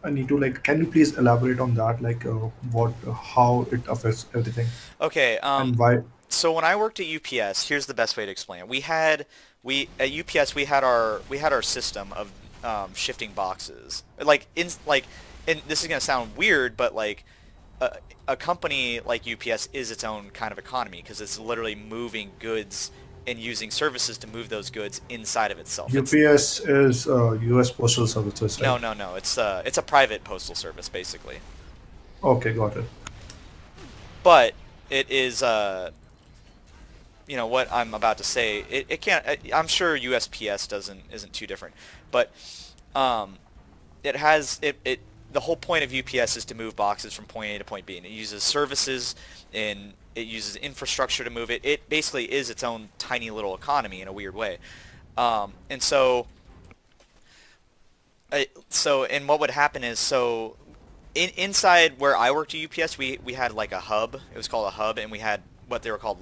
I need to can you please elaborate on that, how it affects everything? Okay, and why? So when I worked at UPS, here's the best way to explain it. At UPS we had our system of shifting boxes. And this is gonna sound weird, but like a company like UPS is its own kind of economy because it's literally moving goods and using services to move those goods inside of itself. UPS is U.S. Postal Services, right? No. It's a private postal service, basically. Okay, got it. But it is, what I'm about to say. It can't. I'm sure USPS isn't too different, but it has it. The whole point of UPS is to move boxes from point A to point B, and it uses services and it uses infrastructure to move it. It basically is its own tiny little economy in a weird way. And what would happen is, inside where I worked at UPS, we had like a hub. It was called a hub, and we had what they were called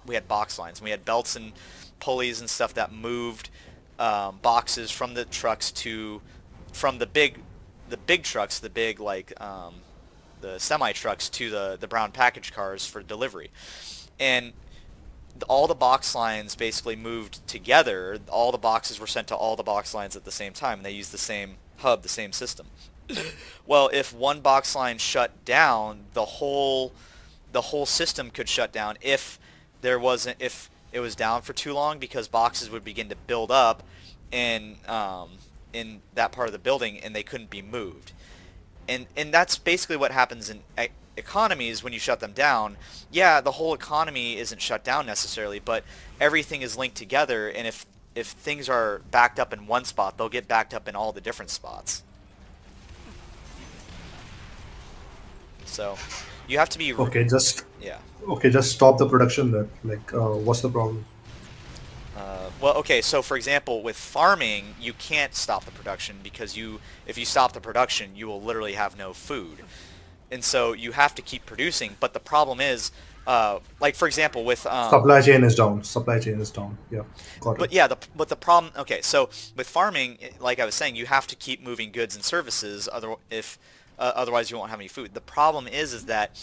we had box lines. And we had belts and pulleys and stuff that moved boxes from the trucks from the big trucks, the big the semi trucks to the brown package cars for delivery. And all the box lines basically moved together. All the boxes were sent to all the box lines at the same time, and they used the same hub, the same system. Well, if one box line shut down, the whole system could shut down if if it was down for too long, because boxes would begin to build up in that part of the building and they couldn't be moved. And that's basically what happens in economies when you shut them down. Yeah, the whole economy isn't shut down necessarily, but everything is linked together, and if things are backed up in one spot, they'll get backed up in all the different spots. So you have to be Okay, just yeah. okay, just stop the production then. Like, what's the problem? Well, okay, so for example, with farming, you can't stop the production because if you stop the production, you will literally have no food. And so you have to keep producing, but the problem is, like for example, with Supply chain is down. Supply chain is down. Yeah, got but it. yeah, but the problem, okay, so with farming, like I was saying, you have to keep moving goods and services, otherwise you won't have any food. The problem is that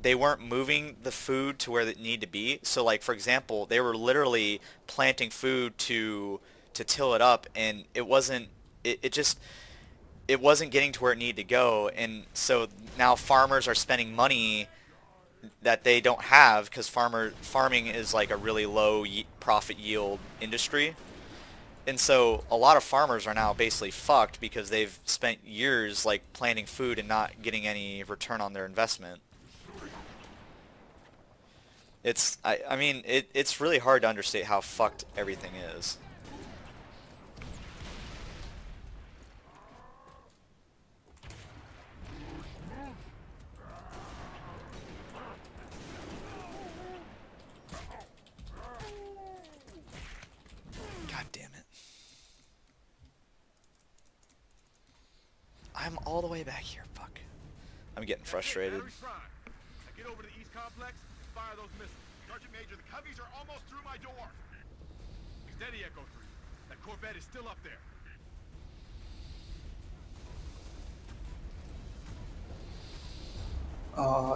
they weren't moving the food to where they need to be. So like for example, they were literally planting food to till it up, and it wasn't it wasn't getting to where it needed to go. And so now farmers are spending money that they don't have because farming is like a really low profit yield industry. And so a lot of farmers are now basically fucked because they've spent years like planting food and not getting any return on their investment. I mean, it's really hard to understate how fucked everything is. God damn it. I'm all the way back here, fuck. I'm getting frustrated. Get over to the east complex and fire those missiles. Sergeant Major, the Coveys are almost through my door. Steady, Echo 3. That Corvette is still up there.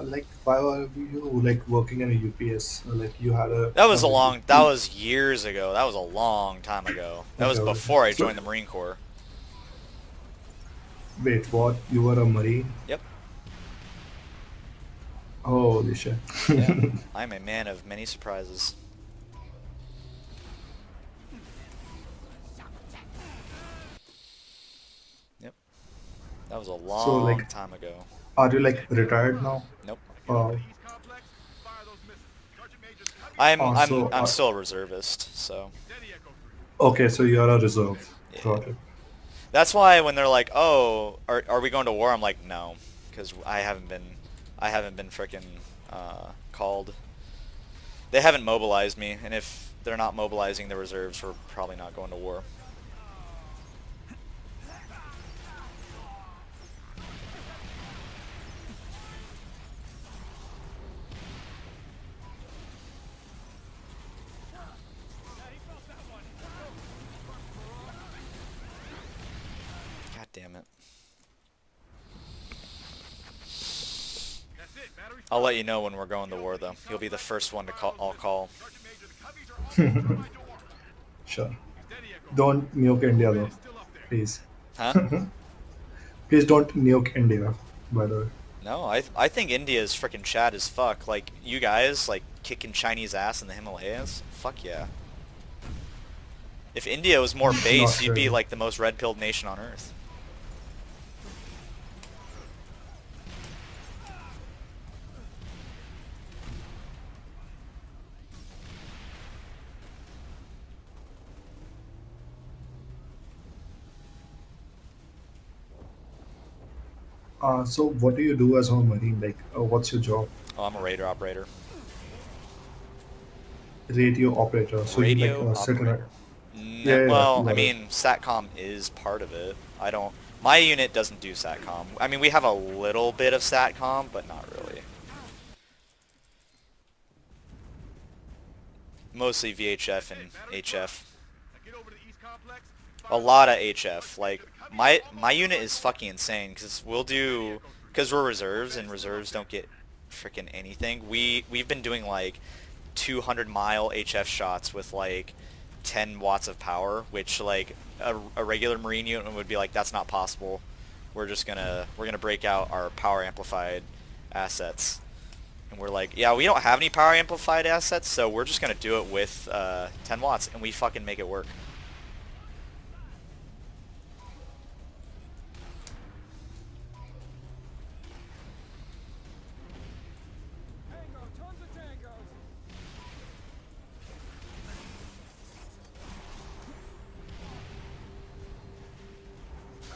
Like, why were you like working in a UPS? Like, you had a. That was years ago. That was a long time ago. That was before I joined the Marine Corps. Wait, what? You were a Marine? Yep. Holy shit. Yeah, I'm a man of many surprises. Yep. That was a long time ago. Are you like retired now? Nope. I'm still a reservist, so. Okay, so you are a reserve. Yeah. Got it. That's why when they're like, "Oh, are we going to war?" I'm like, "No," because I haven't been frickin' called. They haven't mobilized me, and if they're not mobilizing the reserves, we're probably not going to war. God damn it. I'll let you know when we're going to war, though. You'll be the first one to call. I'll call. Sure. Don't nuke India, though. Please. Huh? Please don't nuke India, by the way. No, I think India is frickin' Chad as fuck. Like, you guys, like, kicking Chinese ass in the Himalayas? Fuck yeah. If India was more base, you'd be, like, the most red-pilled nation on Earth. So what do you do as a Marine? Like, what's your job? Oh, I'm a radar operator. Radio operator. So Radio you like sit in operator. Yeah, well, I mean, SATCOM is part of it. My unit doesn't do SATCOM. I mean, we have a little bit of SATCOM, but not really. Mostly VHF and HF. A lot of HF. Like, my unit is fucking insane, because we're reserves, and reserves don't get freaking anything. We've been doing, like, 200-mile HF shots with, like, 10 watts of power, which, like, a regular Marine unit would be like, that's not possible. we're gonna break out our power amplified assets. And we're like, yeah, we don't have any power amplified assets, so we're just gonna do it with 10 watts, and we fucking make it work.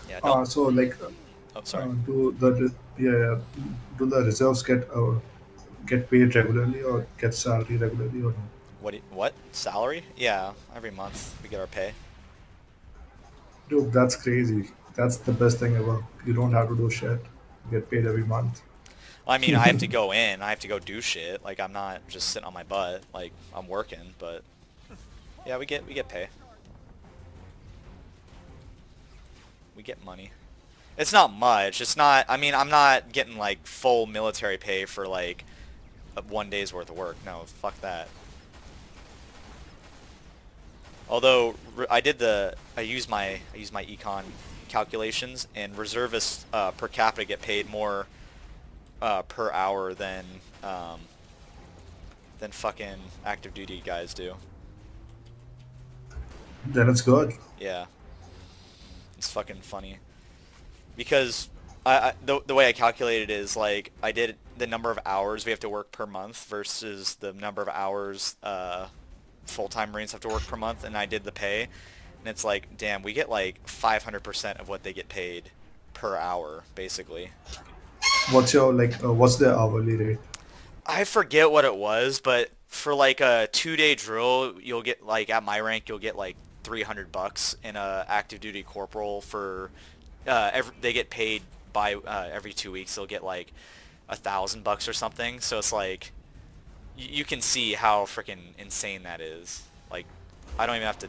Yeah. So like, oh, sorry. do the reserves get paid regularly or get salary regularly or no? What? Salary? Yeah, every month we get our pay. Dude, that's crazy. That's the best thing ever. You don't have to do shit. You get paid every month. I mean, I have to go in. I have to go do shit. Like, I'm not just sitting on my butt. Like, I'm working, but yeah, we get pay. We get money. It's not much. It's not. I mean, I'm not getting like full military pay for like 1 day's worth of work. No, fuck that. Although I used my econ calculations, and reservists per capita get paid more per hour than fucking active duty guys do. Then it's good. Yeah. It's fucking funny. Because the way I calculated it is like I did the number of hours we have to work per month versus the number of hours full-time Marines have to work per month, and I did the pay, and it's like, damn, we get like 500% of what they get paid per hour, basically. What's your what's the hourly rate? I forget what it was, but for like a 2-day drill, you'll get like at my rank, you'll get like $300, and a active duty corporal for they get paid by every 2 weeks. They'll get like $1,000 or something. So it's like you can see how freaking insane that is. Like, I don't even have to.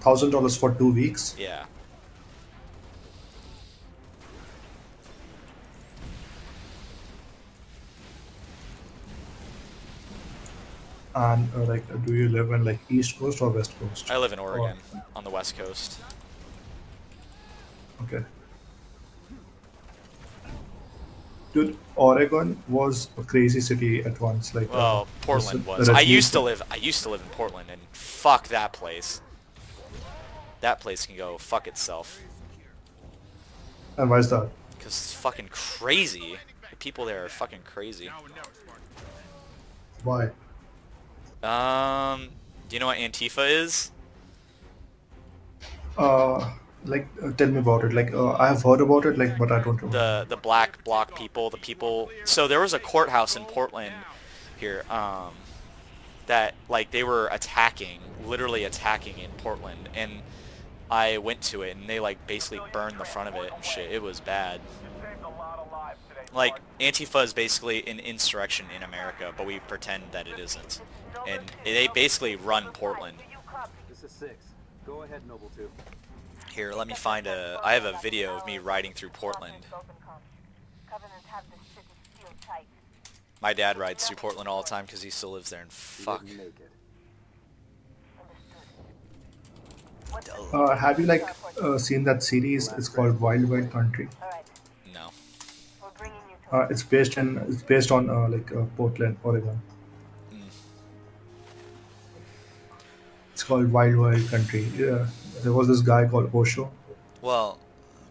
$1,000 for 2 weeks? Yeah. And do you live in like East Coast or West Coast? I live in Oregon, on the West Coast. Okay. Dude, Oregon was a crazy city at once. Like, well, Portland was. I used to live in Portland, and fuck that place. That place can go fuck itself. And why is that? Because it's fucking crazy. The people there are fucking crazy. Why? Do you know what Antifa is? Tell me about it. I have heard about it, but I don't remember. The black bloc people, the people. So there was a courthouse in Portland here, that like they were literally attacking in Portland, and I went to it, and they like basically burned the front of it and shit. It was bad. Like, Antifa is basically an insurrection in America, but we pretend that it isn't. And they basically run Portland. This is 6. Go ahead, Noble 2. Here, let me find I have a video of me riding through Portland. My dad rides through Portland all the time because he still lives there, and fuck. Have you seen that series? It's called Wild Wild Country. No. It's based on Portland, Oregon. It's called Wild Wild Country. Yeah, there was this guy called Osho. Well,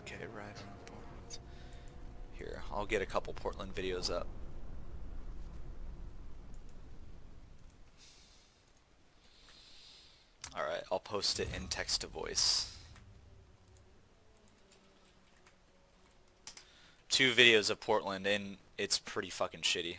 okay, right around Portland. Here, I'll get a couple Portland videos up. Alright, I'll post it in text to voice. 2 videos of Portland, and it's pretty fucking shitty.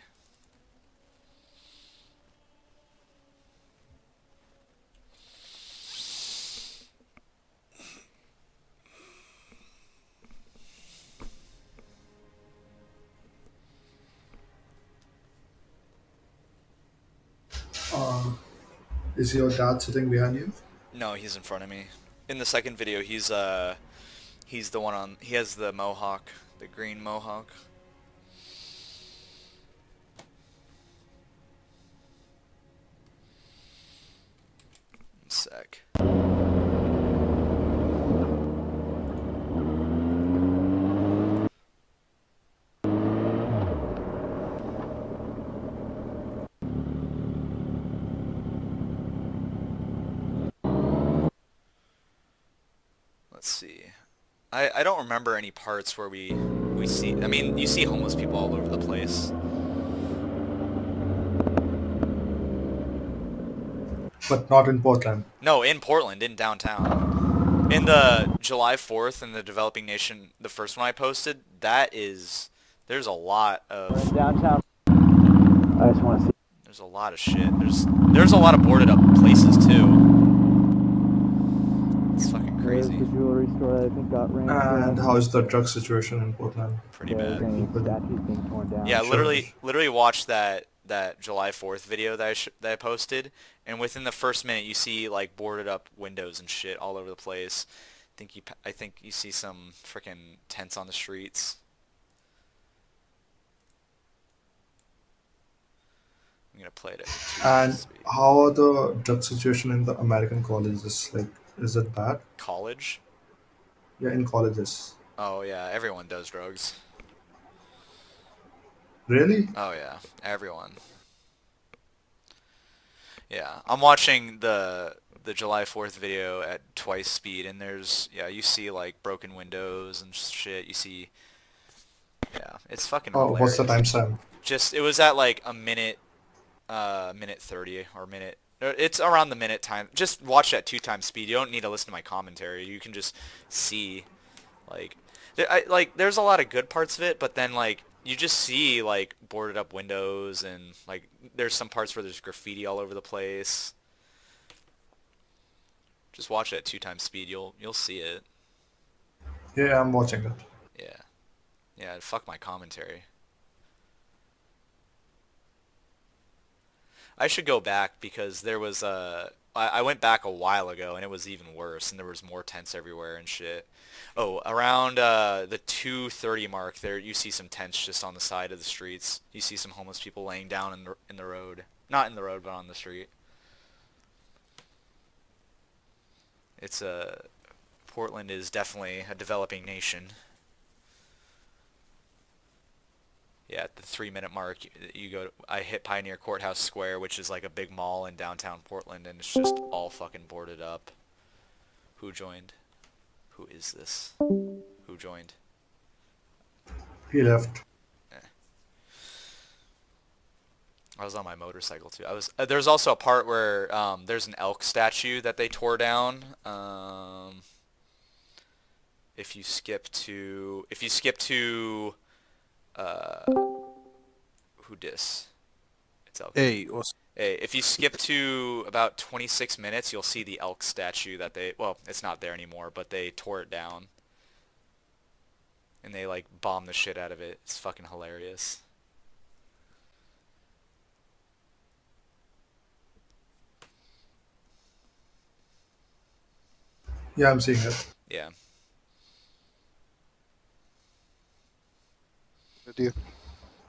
Is your dad sitting behind you? No, he's in front of me. In the second video, he's the one on. He has the mohawk, the green mohawk. One sec. I don't remember any parts where we see. I mean, you see homeless people all over the place. But not in Portland. No, in Portland, in downtown. In the July 4th in the developing nation, the first one I posted, there's a lot of Downtown. I just want to see. there's a lot of shit. There's a lot of boarded up places too. It's fucking crazy. There's the jewelry store that I think got rained. And how is the drug situation in Portland? Pretty bad. Statues being torn down. Yeah, literally watched that July 4th video that I posted, and within the first minute you see like boarded up windows and shit all over the place. I think you see some freaking tents on the streets. I'm gonna play it. And how are the drug situation in the American colleges? Like, is it bad? College? Yeah, in colleges. Oh yeah, everyone does drugs. Really? Oh yeah, everyone. Yeah, I'm watching the July 4th video at twice speed, and you see like broken windows and shit. You see, it's fucking hilarious. What's the timestamp? It was at like a minute 30 or minute. It's around the minute time. Just watch at 2 times speed. You don't need to listen to my commentary. You can just see, there's a lot of good parts of it, but then like you just see like boarded up windows and like there's some parts where there's graffiti all over the place. Just watch it at 2 times speed. You'll see it. Yeah, I'm watching it. Yeah, fuck my commentary. I should go back because there was I went back a while ago and it was even worse and there was more tents everywhere and shit. Oh, around the 2:30 mark there you see some tents just on the side of the streets. You see some homeless people laying down in the road. Not in the road but on the street. Portland is definitely a developing nation. Yeah, at the 3-minute mark, I hit Pioneer Courthouse Square, which is like a big mall in downtown Portland, and it's just all fucking boarded up. Who joined? Who is this? Who joined? He left. I was on my motorcycle too. There's also a part where there's an elk statue that they tore down. If you skip to who dis? It's elk. Hey, if you skip to about 26 minutes, you'll see the elk statue that it's not there anymore, but they tore it down. And they like bombed the shit out of it. It's fucking hilarious. Yeah, I'm seeing it. Yeah.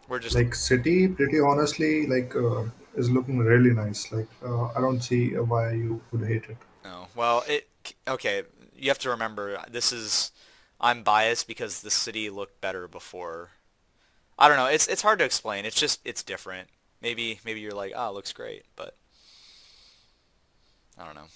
We're just like city. Pretty honestly, is looking really nice. I don't see why you would hate it. No. Well, okay. You have to remember I'm biased because the city looked better before. I don't know. It's hard to explain. It's different. Maybe you're like, it looks great, but I don't know.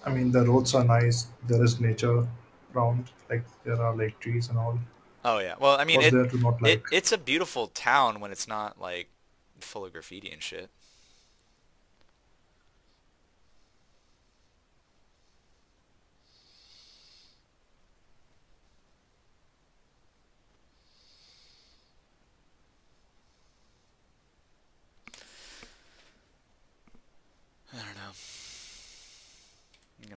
I mean, the roads are nice. There is nature around. Like there are like trees and all. Oh yeah. Well, I mean, What's there to not like? it's a beautiful town when it's not like full of graffiti and shit.